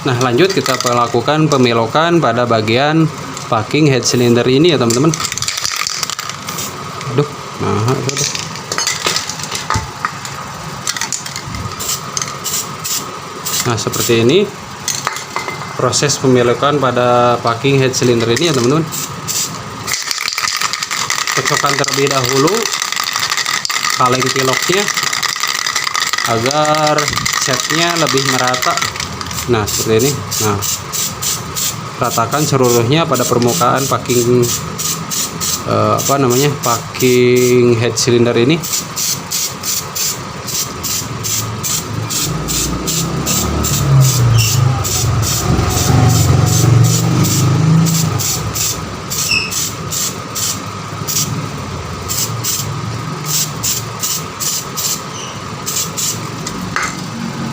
Nah, lanjut kita lakukan pemilokan pada bagian packing head cylinder ini ya teman-teman. Aduh, aduh. Nah, seperti ini proses pemilokan pada packing head cylinder ini ya teman-teman. Cocokkan terlebih dahulu kaleng piloknya agar catnya lebih merata. Nah, seperti ini. Nah, ratakan seluruhnya pada permukaan packing packing head cylinder ini.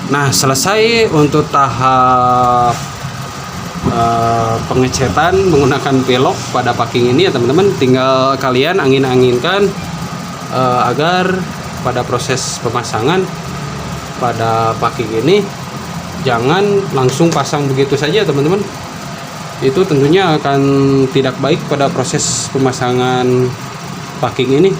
Nah, selesai untuk tahap pengecetan menggunakan pelok pada packing ini ya teman-teman. Tinggal kalian angin-anginkan agar pada proses pemasangan pada packing ini jangan langsung pasang begitu saja teman-teman. Itu tentunya akan tidak baik pada proses pemasangan packing ini.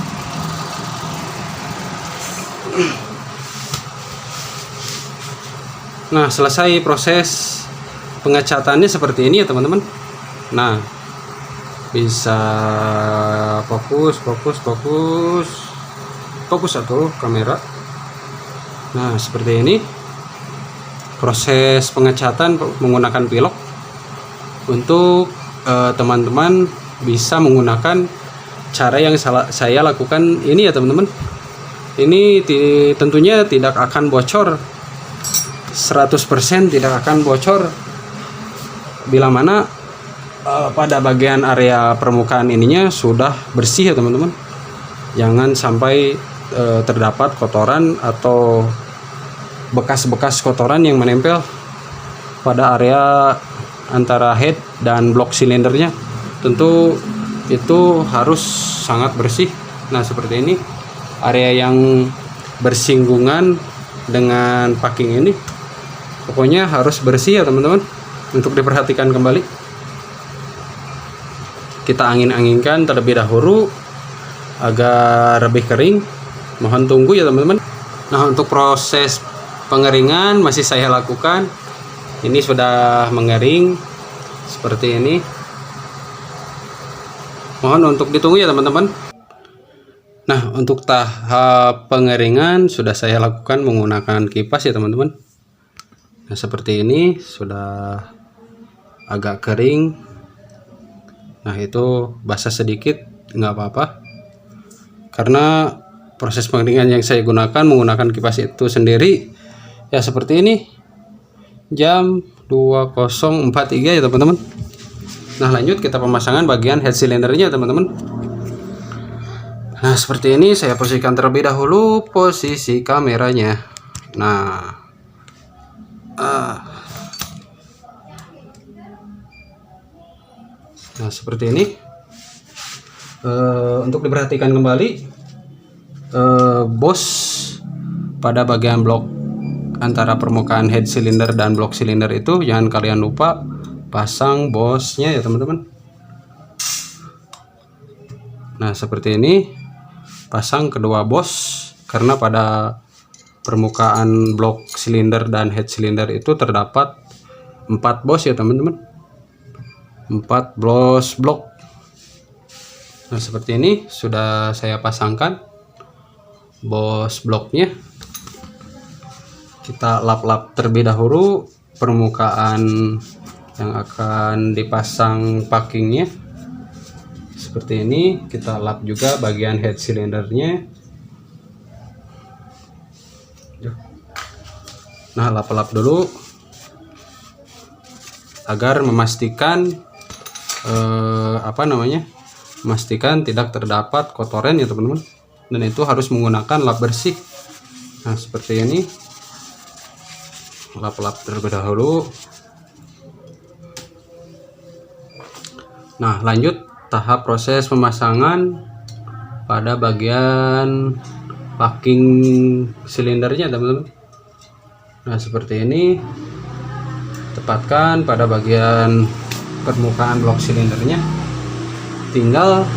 Nah, selesai proses pengecatannya seperti ini ya teman-teman. Nah, bisa fokus atau kamera. Nah, seperti ini proses pengecatan menggunakan pilok. Untuk teman-teman bisa menggunakan cara yang saya lakukan ini ya teman-teman. Ini tentunya tidak akan bocor, 100% tidak akan bocor, bila mana pada bagian area permukaan ininya sudah bersih ya teman-teman. Jangan sampai terdapat kotoran atau bekas-bekas kotoran yang menempel pada area antara head dan blok silindernya. Tentu itu harus sangat bersih. Nah seperti ini, area yang bersinggungan dengan packing ini pokoknya harus bersih ya teman-teman. Untuk diperhatikan kembali, kita angin-anginkan terlebih dahulu agar lebih kering. Mohon tunggu ya teman-teman. Nah untuk proses pengeringan masih saya lakukan. Ini sudah mengering seperti ini. Mohon untuk ditunggu ya teman-teman. Nah untuk tahap pengeringan sudah saya lakukan menggunakan kipas ya teman-teman. Nah seperti ini sudah agak kering. Nah itu basah sedikit nggak apa-apa, karena proses pengeringan yang saya gunakan menggunakan kipas itu sendiri ya seperti ini. Jam 20.43 ya teman-teman. Nah lanjut kita pemasangan bagian head silindernya teman-teman. Nah seperti ini saya posisikan terlebih dahulu posisi kameranya. Nah seperti ini. Untuk diperhatikan kembali, bos pada bagian blok antara permukaan head cylinder dan blok silinder itu jangan kalian lupa pasang bosnya ya teman-teman. Nah seperti ini, pasang kedua bos, karena pada permukaan blok silinder dan head cylinder itu terdapat 4 bos ya teman-teman, 4 bos blok. Nah seperti ini sudah saya pasangkan bos bloknya. Kita lap-lap terlebih dahulu permukaan yang akan dipasang packingnya. Seperti ini, kita lap juga bagian head silindernya. Nah lap-lap dulu agar memastikan memastikan tidak terdapat kotoran ya teman-teman. Dan itu harus menggunakan lap bersih. Nah seperti ini, lap-lap terlebih dahulu. Nah lanjut tahap proses pemasangan pada bagian packing silindernya teman-teman. Nah seperti ini, tepatkan pada bagian permukaan blok silindernya. Tinggal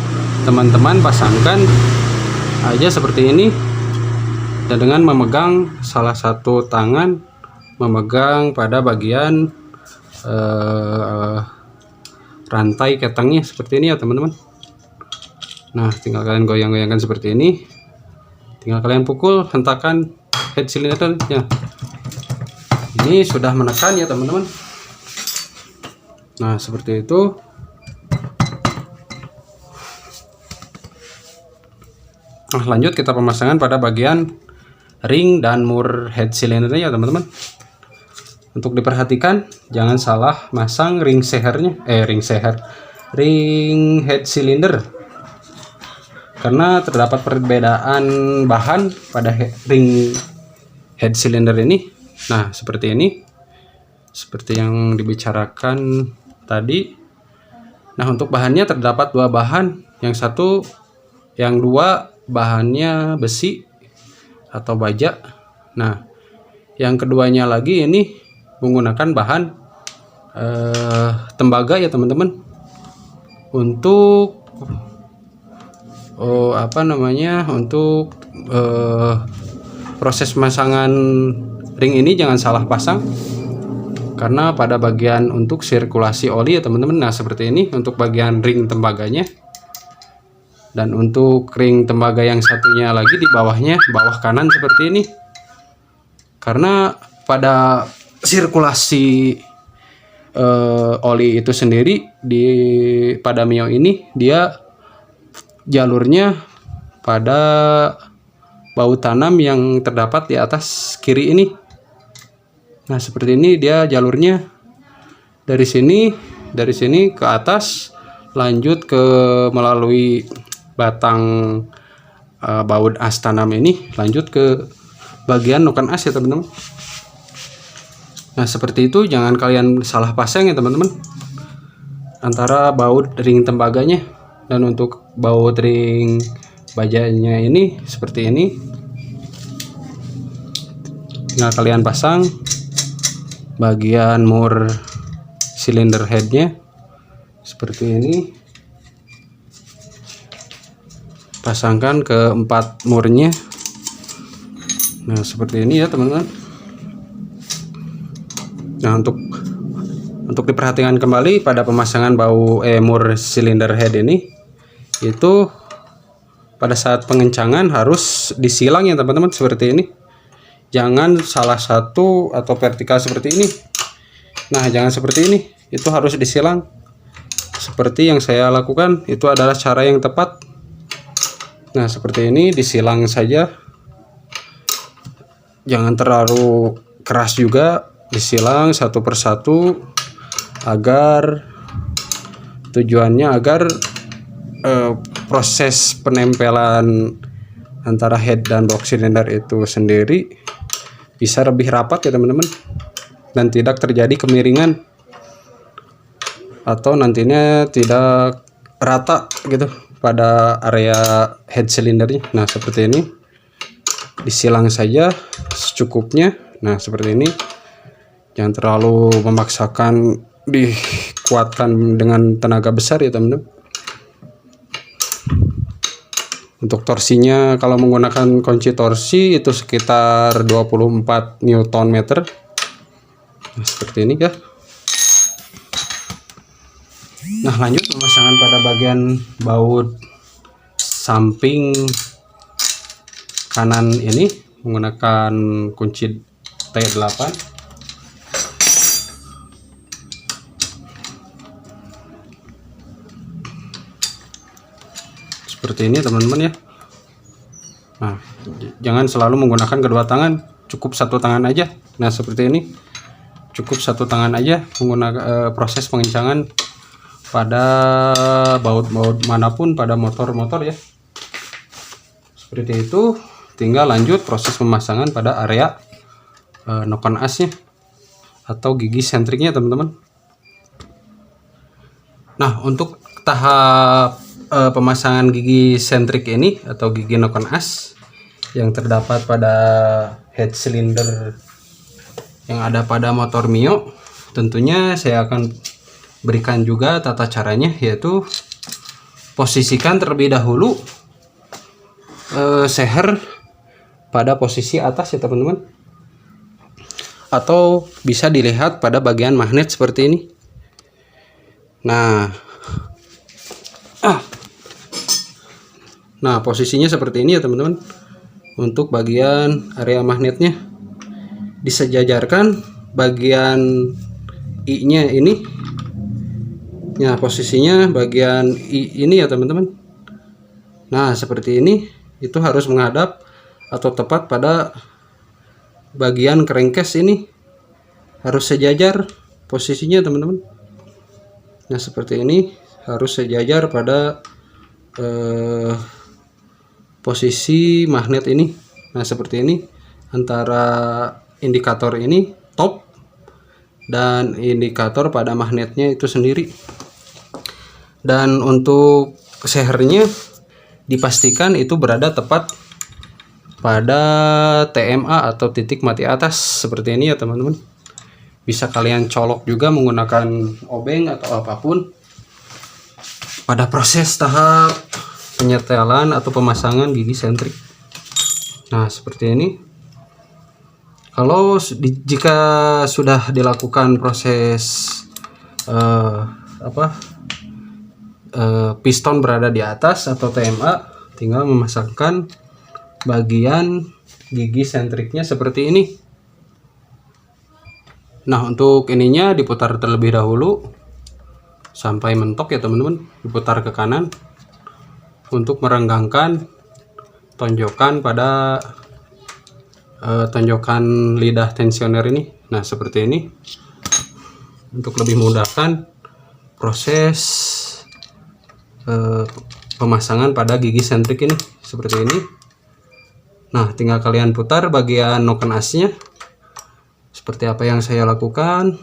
teman-teman pasangkan aja seperti ini, dan dengan memegang salah satu tangan memegang pada bagian rantai ketangnya seperti ini ya teman-teman. Nah tinggal kalian goyang-goyangkan seperti ini, tinggal kalian pukul, hentakan head silindernya. Ini sudah menekan ya teman-teman. Nah seperti itu. Nah lanjut kita pemasangan pada bagian ring dan mur head silindernya ya teman-teman. Untuk diperhatikan jangan salah masang ring head cylinder, karena terdapat perbedaan bahan pada ring head cylinder ini. Nah seperti ini, seperti yang dibicarakan tadi. Nah untuk bahannya terdapat 2 bahan, yang dua bahannya besi atau baja. Nah yang keduanya lagi ini menggunakan bahan tembaga ya teman-teman. Untuk untuk proses pemasangan ring ini jangan salah pasang, karena pada bagian untuk sirkulasi oli ya teman-teman. Nah seperti ini untuk bagian ring tembaganya, dan untuk ring tembaga yang satunya lagi di bawahnya, bawah kanan seperti ini. Karena pada sirkulasi oli itu sendiri pada Mio ini, dia jalurnya pada baut tanam yang terdapat di atas kiri ini. Nah seperti ini dia jalurnya, dari sini dari sini ke atas, lanjut ke melalui batang baut as tanam ini, lanjut ke bagian noken as ya teman-teman. Nah seperti itu, jangan kalian salah pasang ya teman-teman antara baut ring tembaganya. Dan untuk baut ring bajanya ini seperti ini. Nah kalian pasang bagian mur silinder headnya seperti ini, pasangkan ke 4 murnya. Nah seperti ini ya teman-teman. Nah untuk diperhatikan kembali pada pemasangan mur silinder head ini, itu pada saat pengencangan harus disilang ya teman-teman, seperti ini. Jangan salah satu atau vertikal seperti ini. Nah jangan seperti ini, itu harus disilang seperti yang saya lakukan. Itu adalah cara yang tepat. Nah seperti ini, disilang saja, jangan terlalu keras juga, disilang satu persatu agar tujuannya agar proses penempelan antara head dan box silinder itu sendiri bisa lebih rapat ya teman-teman, dan tidak terjadi kemiringan atau nantinya tidak rata gitu pada area head silindernya. Nah seperti ini, disilang saja secukupnya. Nah seperti ini, jangan terlalu memaksakan dikuatkan dengan tenaga besar ya teman-teman. Untuk torsinya, kalau menggunakan kunci torsi itu sekitar 24 Nm. Nah, seperti ini ya. Nah lanjut pemasangan pada bagian baut samping kanan ini menggunakan kunci T8. Seperti ini teman-teman ya. Nah jangan selalu menggunakan kedua tangan, cukup satu tangan aja. Nah seperti ini, cukup satu tangan aja menggunakan proses pengencangan pada baut-baut manapun pada motor-motor ya. Seperti itu, tinggal lanjut proses pemasangan pada area noken asnya atau gigi sentriknya teman-teman. Nah untuk tahap pemasangan gigi sentrik ini atau gigi noken as yang terdapat pada head cylinder yang ada pada motor Mio, tentunya saya akan berikan juga tata caranya, yaitu posisikan terlebih dahulu seher pada posisi atas ya teman-teman, atau bisa dilihat pada bagian magnet seperti ini. Nah posisinya seperti ini ya teman-teman. Untuk bagian area magnetnya disejajarkan bagian I nya ini. Nah posisinya bagian I ini ya teman-teman. Nah seperti ini, itu harus menghadap atau tepat pada bagian crankcase ini, harus sejajar posisinya teman-teman. Nah seperti ini, harus sejajar pada posisi magnet ini. Nah seperti ini, antara indikator ini top dan indikator pada magnetnya itu sendiri. Dan untuk sehernya dipastikan itu berada tepat pada TMA atau titik mati atas seperti ini ya teman-teman. Bisa kalian colok juga menggunakan obeng atau apapun pada proses tahap penyetelan atau pemasangan gigi sentrik. Nah seperti ini. Kalau jika sudah dilakukan proses piston berada di atas atau TMA, tinggal memasangkan bagian gigi sentriknya seperti ini. Nah untuk ininya diputar terlebih dahulu sampai mentok ya teman-teman, diputar ke kanan untuk merenggangkan tonjokan pada tonjokan lidah tensioner ini. Nah seperti ini, untuk lebih memudahkan proses pemasangan pada gigi sentrik ini seperti ini. Nah, tinggal kalian putar bagian noken asnya seperti apa yang saya lakukan.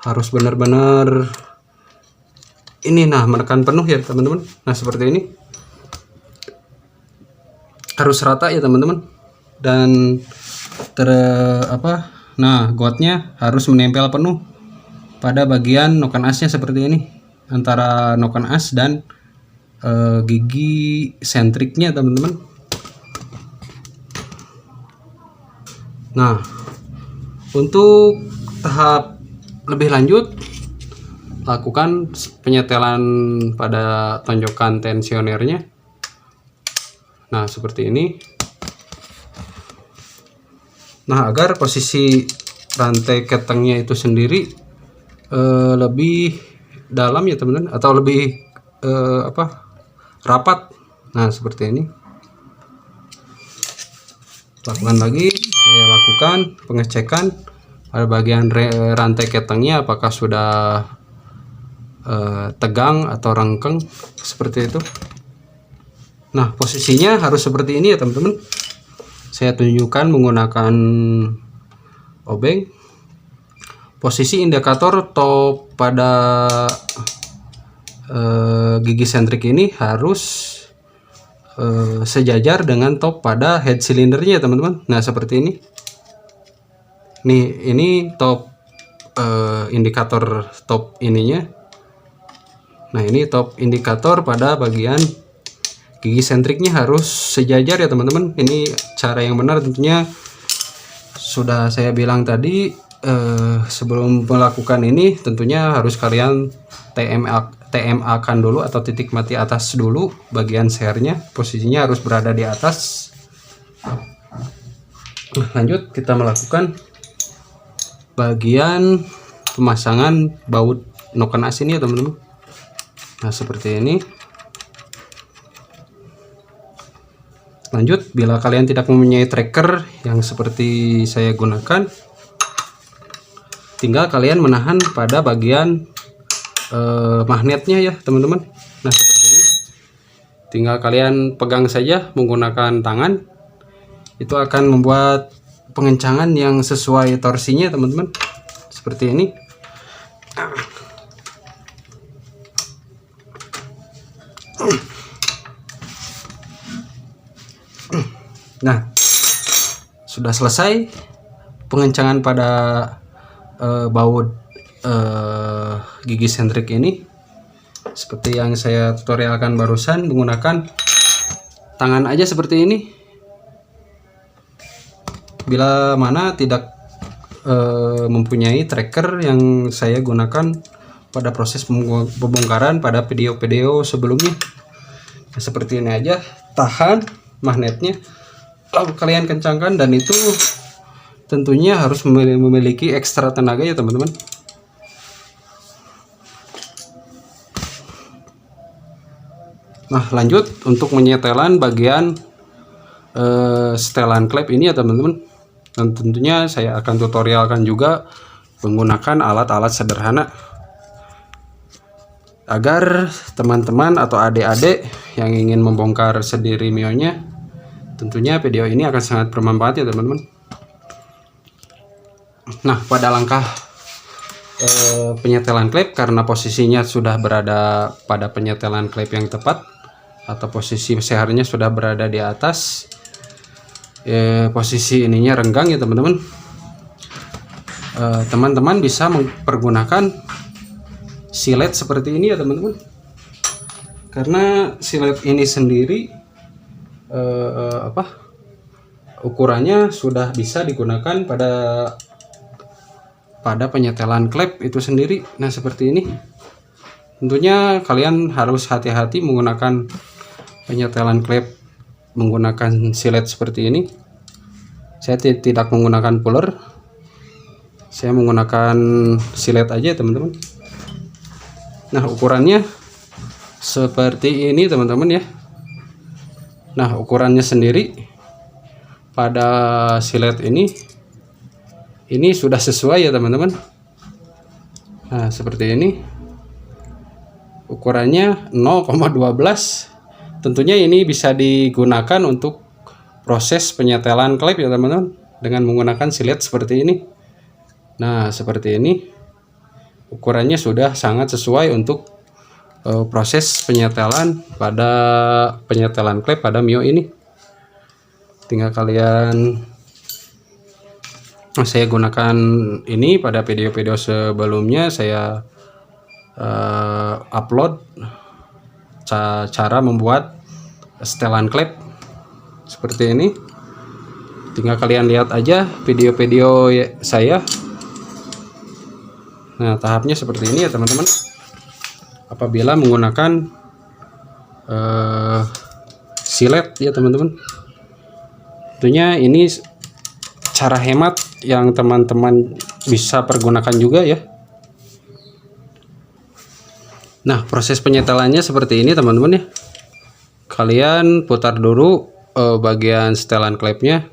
Harus benar-benar ini, nah, menekan penuh ya teman-teman. Nah, seperti ini harus rata ya teman-teman, dan nah, gotnya harus menempel penuh pada bagian noken asnya seperti ini, antara noken as dan gigi sentriknya teman-teman. Nah, untuk tahap lebih lanjut, lakukan penyetelan pada tonjokan tensionernya. Nah, seperti ini. Nah, agar posisi rantai ketengnya itu sendiri lebih dalam ya teman-teman, atau lebih rapat. Nah, seperti ini. Lakukan lagi, saya lakukan pengecekan pada bagian rantai ketengnya apakah sudah tegang atau rengkeng seperti itu. Nah, posisinya harus seperti ini ya teman-teman. Saya tunjukkan menggunakan obeng. Posisi indikator top pada gigi sentrik ini harus sejajar dengan top pada head silindernya teman-teman. Nah, seperti ini. Nih, ini top indikator top ininya. Nah, ini top indikator pada bagian gigi sentriknya harus sejajar ya teman-teman. Ini cara yang benar tentunya sudah saya bilang tadi. Sebelum melakukan ini tentunya harus kalian TMA kan dulu, atau titik mati atas dulu bagian sernya. Posisinya harus berada di atas. Lanjut, kita melakukan bagian pemasangan baut noken as ini ya teman-teman. Nah, seperti ini. Lanjut, bila kalian tidak mempunyai tracker yang seperti saya gunakan, tinggal kalian menahan pada bagian magnetnya ya teman-teman. Nah, seperti ini. Tinggal kalian pegang saja menggunakan tangan. Itu akan membuat pengencangan yang sesuai torsinya teman-teman. Seperti ini. Nah, sudah selesai pengencangan pada baut gigi sentrik ini. Seperti yang saya tutorialkan barusan, menggunakan tangan aja seperti ini. Bila mana tidak mempunyai tracker yang saya gunakan pada proses pembongkaran pada video-video sebelumnya. Nah, seperti ini aja, tahan magnetnya, lalu kalian kencangkan, dan itu tentunya harus memiliki ekstra tenaga ya teman-teman. Nah, lanjut untuk menyetelan bagian setelan klep ini ya teman-teman. Dan tentunya saya akan tutorialkan juga menggunakan alat-alat sederhana agar teman-teman atau adik-adik yang ingin membongkar sendiri mionya, tentunya video ini akan sangat bermanfaat ya teman-teman. Nah, pada langkah penyetelan klep, karena posisinya sudah berada pada penyetelan klep yang tepat, atau posisi seharnya sudah berada di atas, posisi ininya renggang ya teman-teman. Teman-teman bisa mempergunakan silet seperti ini ya teman-teman, karena silet ini sendiri ukurannya sudah bisa digunakan pada penyetelan klep itu sendiri. Nah, seperti ini. Tentunya kalian harus hati-hati menggunakan penyetelan klep menggunakan silet seperti ini. Saya tidak menggunakan puller, saya menggunakan silet aja teman-teman. Nah, ukurannya seperti ini teman-teman ya. Nah, ukurannya sendiri pada silet ini sudah sesuai ya teman-teman. Nah, seperti ini. ukurannya 0,12. Tentunya ini bisa digunakan untuk proses penyetelan klep ya teman-teman, dengan menggunakan silet seperti ini. Nah, seperti ini ukurannya sudah sangat sesuai untuk proses penyetelan klep pada Mio ini. Tinggal kalian, saya gunakan ini pada video-video sebelumnya, saya upload cara membuat setelan klep seperti ini. Tinggal kalian lihat aja video-video saya. Nah, tahapnya seperti ini ya teman-teman. Apabila menggunakan silet ya teman-teman, tentunya ini cara hemat yang teman-teman bisa pergunakan juga ya. Nah, proses penyetelannya seperti ini teman-teman ya. Kalian putar dulu bagian setelan klepnya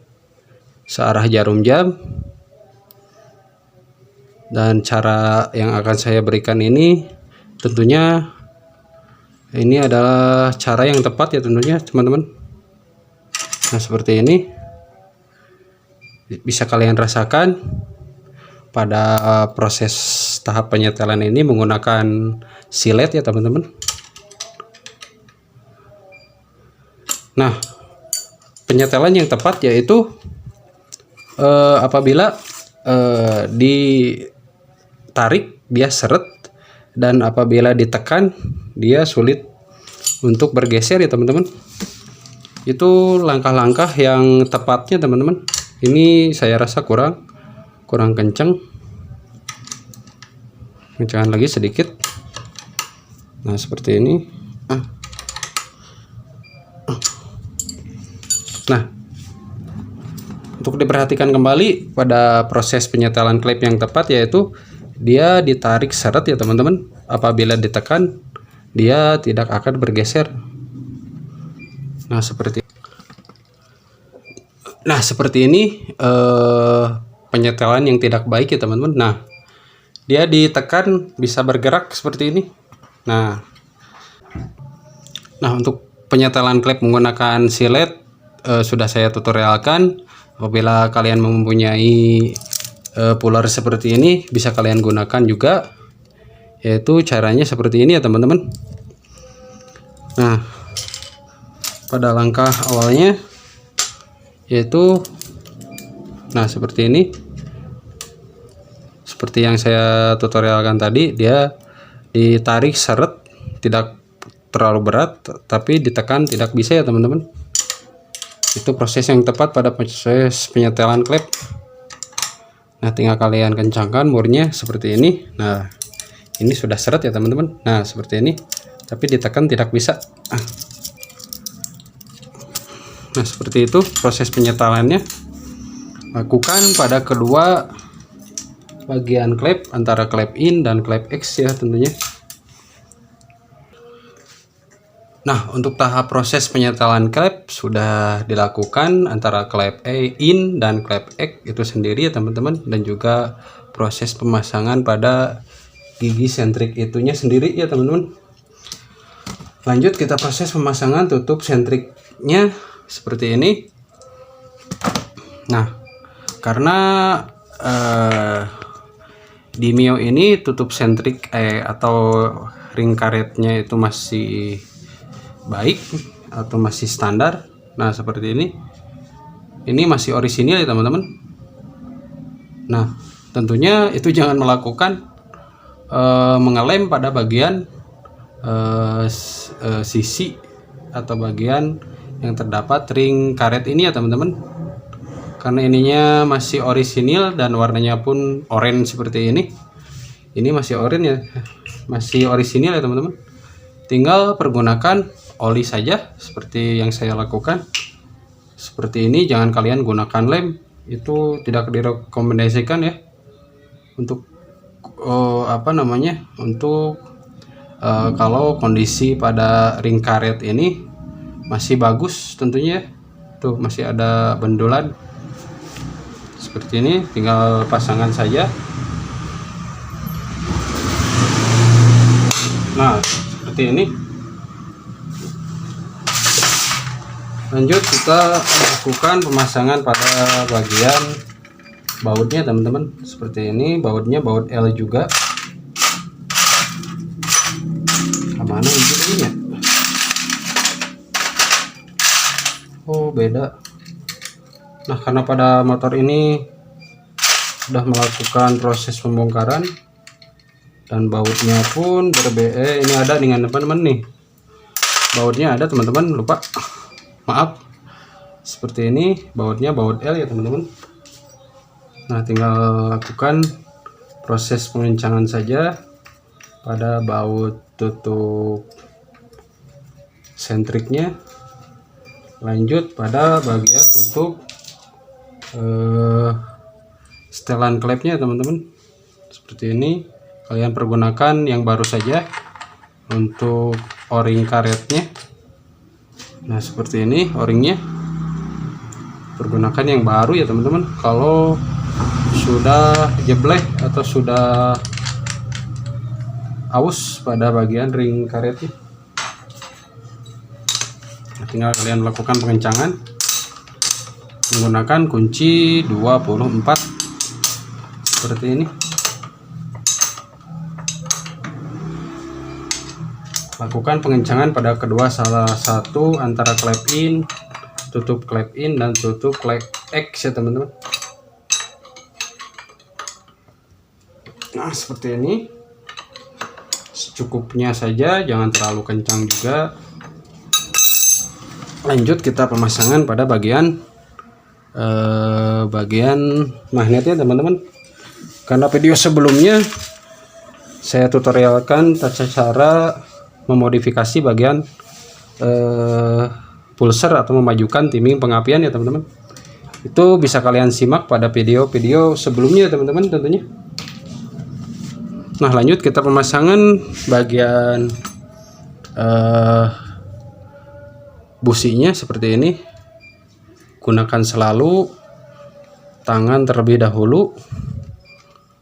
searah jarum jam. Dan cara yang akan saya berikan ini tentunya ini adalah cara yang tepat ya tentunya teman-teman. Nah, seperti ini bisa kalian rasakan pada proses tahap penyetelan ini menggunakan silet ya teman-teman. Nah, penyetelan yang tepat yaitu apabila ditarik dia seret, dan apabila ditekan dia sulit untuk bergeser ya teman-teman. Itu langkah-langkah yang tepatnya teman-teman. Ini saya rasa kurang kencang. Kencangan lagi sedikit. Nah, seperti ini. Nah, untuk diperhatikan kembali pada proses penyetelan klep yang tepat, yaitu dia ditarik seret ya teman-teman. Apabila ditekan dia tidak akan bergeser. Nah, seperti ini penyetelan yang tidak baik ya teman-teman. Nah, dia ditekan bisa bergerak seperti ini. Nah, untuk penyetelan klep menggunakan silet sudah saya tutorialkan. Apabila kalian mempunyai puller seperti ini, bisa kalian gunakan juga, yaitu caranya seperti ini ya teman-teman. Nah, pada langkah awalnya yaitu seperti ini. Seperti yang saya tutorialkan tadi, dia ditarik seret, tidak terlalu berat, tapi ditekan tidak bisa ya teman-teman. Itu proses yang tepat pada proses penyetelan klep. Nah, tinggal kalian kencangkan murnya seperti ini. Nah, ini sudah seret ya teman-teman. Nah, seperti ini, tapi ditekan tidak bisa. Nah, seperti itu proses penyetelannya. Lakukan pada kedua bagian klep, antara klep in dan klep X ya tentunya. Nah, untuk tahap proses penyetelan klep sudah dilakukan antara klep in dan klep X itu sendiri ya teman-teman, dan juga proses pemasangan pada gigi sentrik itunya sendiri ya teman-teman. Lanjut kita proses pemasangan tutup sentriknya seperti ini. Nah, karena di Mio ini tutup sentrik atau ring karetnya itu masih baik atau masih standar. Nah, seperti ini masih orisinil ya teman-teman. Nah, tentunya itu jangan melakukan mengelem pada bagian sisi atau bagian yang terdapat ring karet ini ya teman-teman, karena ininya masih orisinil dan warnanya pun oranye seperti ini. Ini masih oranye ya, masih orisinil ya teman-teman. Tinggal pergunakan oli saja seperti yang saya lakukan. Seperti ini, jangan kalian gunakan lem, itu tidak direkomendasikan ya. Untuk kalau kondisi pada ring karet ini masih bagus tentunya, tuh masih ada bendulan seperti ini, tinggal pasangan saja. Nah, seperti seperti ini. Lanjut kita lakukan pemasangan pada bagian bautnya teman-teman. Seperti ini, bautnya baut L juga. Mana ujungnya? Oh, beda. Nah, karena pada motor ini sudah melakukan proses pembongkaran dan bautnya pun berbeda. Ini ada dengan teman-teman nih, bautnya ada teman-teman, lupa, maaf. Seperti ini, bautnya baut L ya teman-teman. Nah, tinggal lakukan proses pengencangan saja pada baut tutup sentriknya. Lanjut pada bagian tutup setelan klepnya teman-teman. Seperti ini, kalian pergunakan yang baru saja untuk o-ring karetnya. Nah, seperti ini o-ringnya, pergunakan yang baru ya teman-teman. Kalau sudah jeblek atau sudah aus pada bagian ring karetnya, nah, tinggal kalian melakukan pengencangan menggunakan kunci 24 seperti ini. Lakukan pengencangan pada kedua salah satu antara klep in, tutup klep in dan tutup klep X ya teman-teman. Nah, seperti ini, secukupnya saja, jangan terlalu kencang juga. Lanjut kita pemasangan pada bagian magnetnya teman-teman. Karena video sebelumnya saya tutorialkan tata cara memodifikasi bagian pulser atau memajukan timing pengapian ya teman-teman. Itu bisa kalian simak pada video-video sebelumnya teman-teman tentunya. Nah, lanjut kita pemasangan bagian businya seperti ini. Gunakan selalu tangan terlebih dahulu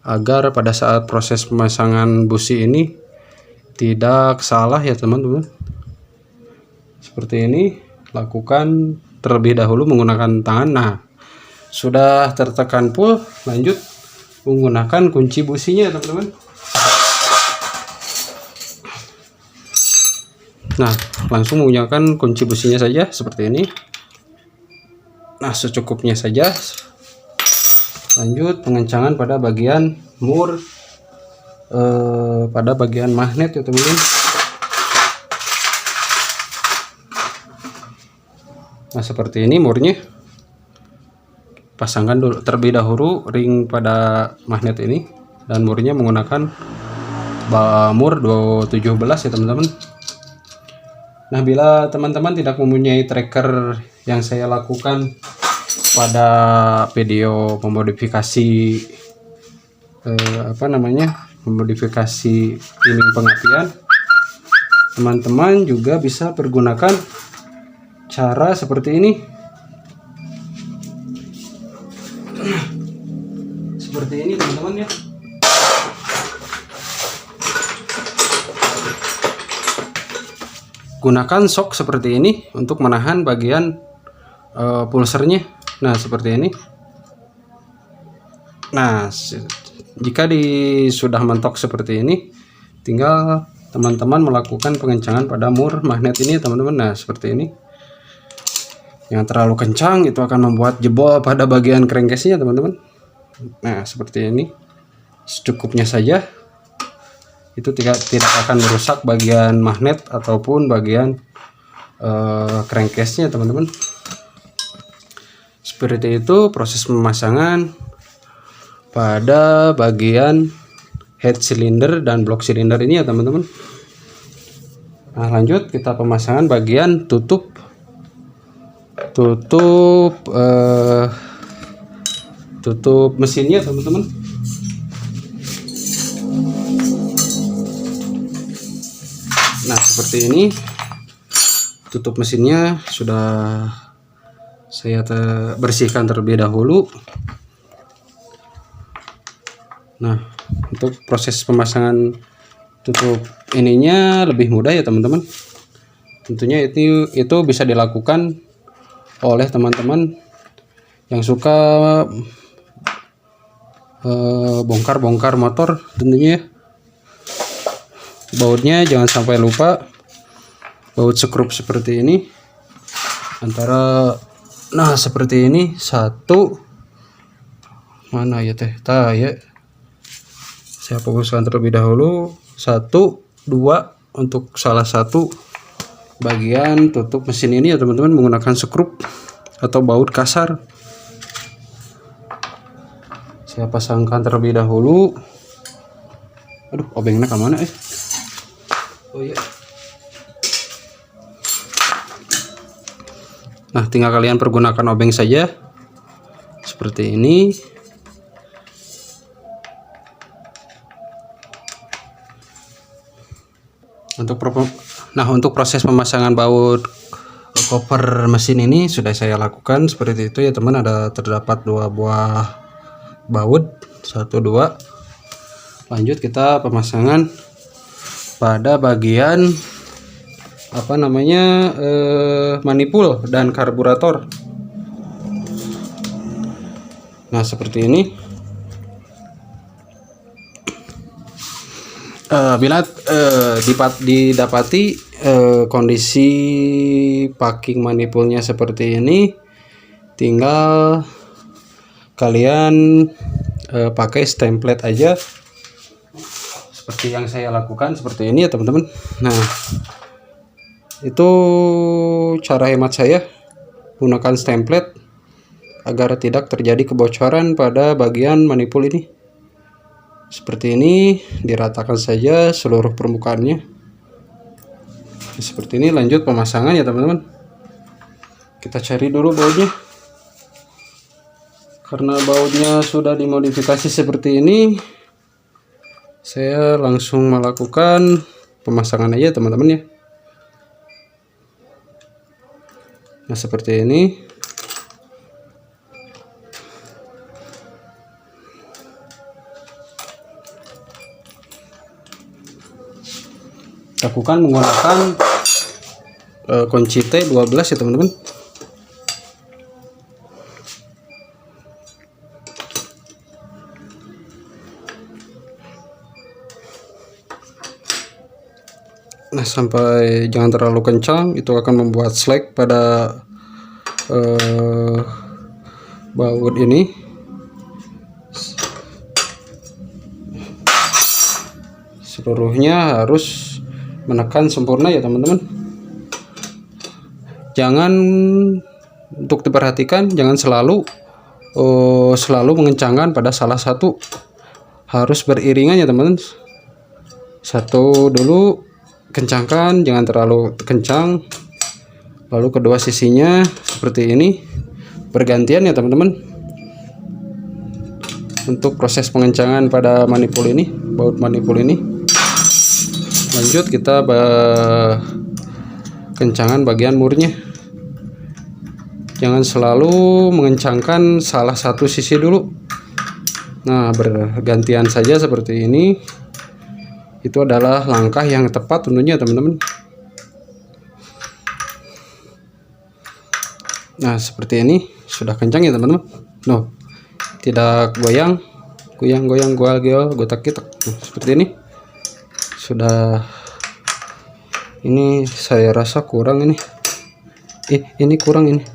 agar pada saat proses pemasangan busi ini tidak salah ya teman-teman. Seperti ini, lakukan terlebih dahulu menggunakan tangan. Nah, sudah tertekan full, lanjut menggunakan kunci businya teman-teman. Nah, langsung menggunakan kunci businya saja seperti ini. Nah, secukupnya saja. Lanjut pengencangan pada bagian mur, pada bagian magnet ya teman-teman. Nah, seperti ini murnya. Pasangkan dulu terlebih dahulu ring pada magnet ini, dan murnya menggunakan mur 217 ya teman-teman. Nah, bila teman-teman tidak mempunyai tracker yang saya lakukan pada video memodifikasi memodifikasi timing pengapian, teman-teman juga bisa pergunakan cara seperti ini. Seperti ini teman-teman ya. Gunakan sok seperti ini untuk menahan bagian pulsernya. Nah, seperti ini. Nah, jika sudah mentok seperti ini, tinggal teman-teman melakukan pengencangan pada mur magnet ini teman-teman. Nah, seperti ini. Yang terlalu kencang itu akan membuat jebol pada bagian crankcase-nya teman-teman. Nah, seperti ini. Secukupnya saja. Itu tidak akan merusak bagian magnet ataupun bagian crankcase-nya teman-teman. Seperti itu proses pemasangan pada bagian head cylinder dan block cylinder ini ya teman-teman. Nah, lanjut kita pemasangan bagian tutup mesinnya teman-teman. Nah, seperti ini tutup mesinnya sudah saya bersihkan terlebih dahulu. Nah, untuk proses pemasangan tutup ininya lebih mudah ya teman-teman. Tentunya itu bisa dilakukan oleh teman-teman yang suka bongkar-bongkar motor tentunya ya. Bautnya jangan sampai lupa, baut skrup seperti ini antara, nah seperti ini, satu mana ya teh ya, saya fokuskan terlebih dahulu, 1 2 untuk salah satu bagian tutup mesin ini ya teman-teman, menggunakan skrup atau baut kasar. Saya pasangkan terlebih dahulu. Aduh, obengnya ke mana oh iya. Nah, tinggal kalian pergunakan obeng saja seperti ini. Untuk proses pemasangan baut koper mesin ini sudah saya lakukan seperti itu ya teman. Terdapat 2 buah baut, 1 2. Lanjut kita pemasangan pada bagian manifold dan karburator. Nah seperti ini. Bila didapati kondisi packing manifoldnya seperti ini, tinggal kalian pakai template aja seperti yang saya lakukan seperti ini ya teman-teman. Nah itu cara hemat saya, gunakan template agar tidak terjadi kebocoran pada bagian manifold ini. Seperti ini, diratakan saja seluruh permukaannya seperti ini. Lanjut pemasangan ya teman-teman. Kita cari dulu bautnya, karena bautnya sudah dimodifikasi seperti ini, saya langsung melakukan pemasangan aja teman-teman ya. Nah seperti ini. Lakukan menggunakan kunci T12 ya teman-teman. Nah sampai jangan terlalu kencang, itu akan membuat slack pada baut ini. Seluruhnya harus menekan sempurna ya teman-teman. Jangan, untuk diperhatikan, jangan selalu mengencangkan pada salah satu, harus beriringan ya teman-teman. Satu dulu kencangkan, jangan terlalu kencang, lalu kedua sisinya seperti ini, bergantian ya teman-teman. Untuk proses pengencangan pada manifold ini, baut manifold ini. Lanjut kita kencangan bagian murnya. Jangan selalu mengencangkan salah satu sisi dulu. Nah bergantian saja seperti ini. Itu adalah langkah yang tepat tentunya teman-teman. Nah seperti ini, sudah kencang ya teman-teman. No, tidak goyang gotak-gotak. Nah, seperti ini. Sudah, ini saya rasa kurang ini. Ini kurang ini.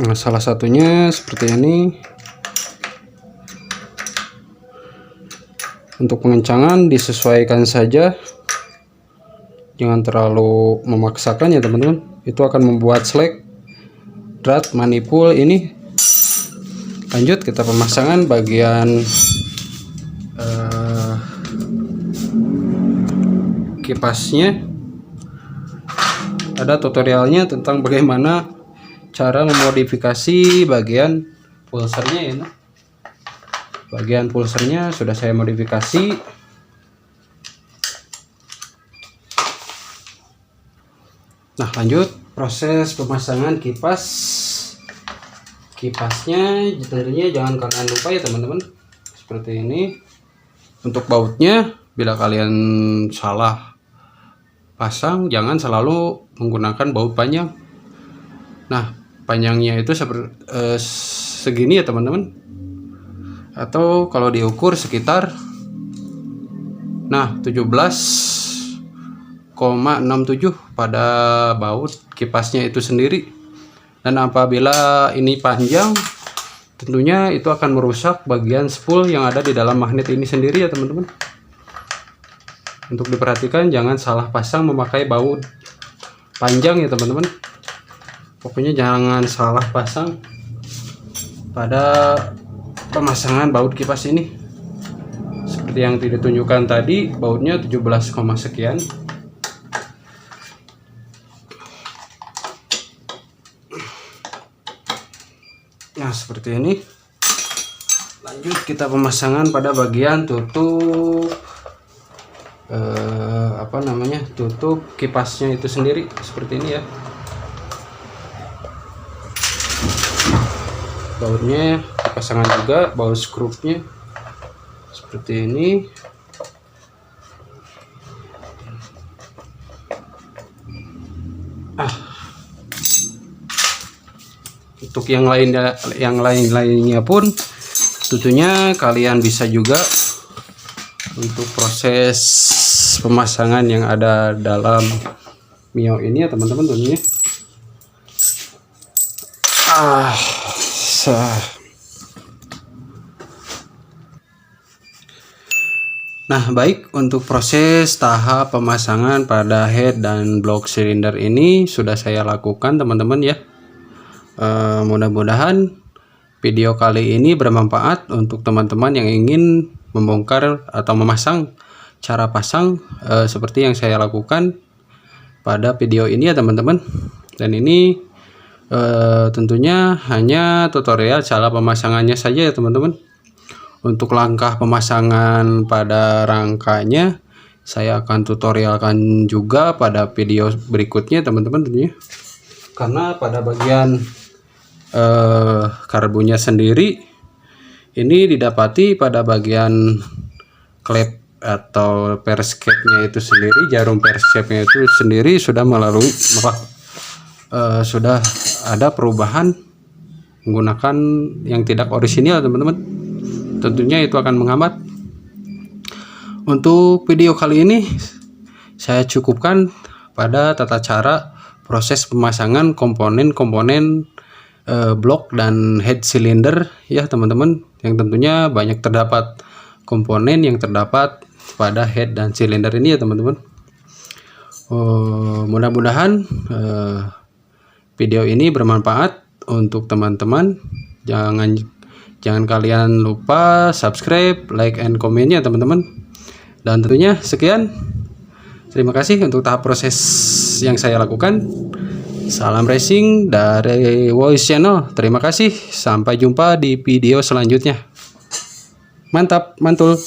Nah, salah satunya seperti ini. Untuk pengencangan disesuaikan saja, jangan terlalu memaksakan ya teman-teman. Itu akan membuat slack drat manifold ini. Lanjut kita pemasangan bagian kipasnya. Ada tutorialnya tentang bagaimana cara memodifikasi bagian pulsernya ya. Bagian pulsernya sudah saya modifikasi. Nah lanjut proses pemasangan kipasnya tentunya jangan kalian lupa ya teman-teman, seperti ini. Untuk bautnya, bila kalian salah pasang, jangan selalu menggunakan baut panjang. Nah, panjangnya itu segini ya teman-teman, atau kalau diukur sekitar 17,67 pada baut kipasnya itu sendiri. Dan apabila ini panjang, tentunya itu akan merusak bagian spool yang ada di dalam magnet ini sendiri ya teman-teman. Untuk diperhatikan, jangan salah pasang memakai baut panjang ya teman-teman. Pokoknya jangan salah pasang pada pemasangan baut kipas ini. Seperti yang ditunjukkan tadi, bautnya 17, sekian. Nah, seperti ini. Lanjut kita pemasangan pada bagian tutup tutup kipasnya itu sendiri, seperti ini ya. Bautnya dipasangkan juga, baut skrupnya seperti ini. Untuk yang lainnya pun tentunya kalian bisa juga untuk proses pemasangan yang ada dalam Mio ini ya teman-teman tentunya. Nah, baik, untuk proses tahap pemasangan pada head dan block silinder ini sudah saya lakukan teman-teman ya. Mudah-mudahan video kali ini bermanfaat untuk teman-teman yang ingin membongkar atau memasang cara pasang seperti yang saya lakukan pada video ini ya teman-teman. Dan ini tentunya hanya tutorial cara pemasangannya saja ya teman-teman. Untuk langkah pemasangan pada rangkanya saya akan tutorialkan juga pada video berikutnya teman-teman tentunya. Karena pada bagian karbunya sendiri ini didapati pada bagian klep atau perscape-nya itu sendiri, jarum perscape-nya itu sendiri sudah sudah ada perubahan menggunakan yang tidak orisinil teman-teman. Tentunya itu akan menghambat. Untuk video kali ini saya cukupkan pada tata cara proses pemasangan komponen-komponen blok dan head cylinder ya teman-teman, yang tentunya banyak terdapat komponen yang terdapat pada head dan cylinder ini ya teman-teman. Mudah-mudahan video ini bermanfaat untuk teman-teman. Jangan kalian lupa subscribe, like, and komen-nya teman-teman. Dan tentunya sekian, terima kasih untuk tahap proses yang saya lakukan. Salam racing dari Voice Channel. Terima kasih. Sampai jumpa di video selanjutnya. Mantap, mantul.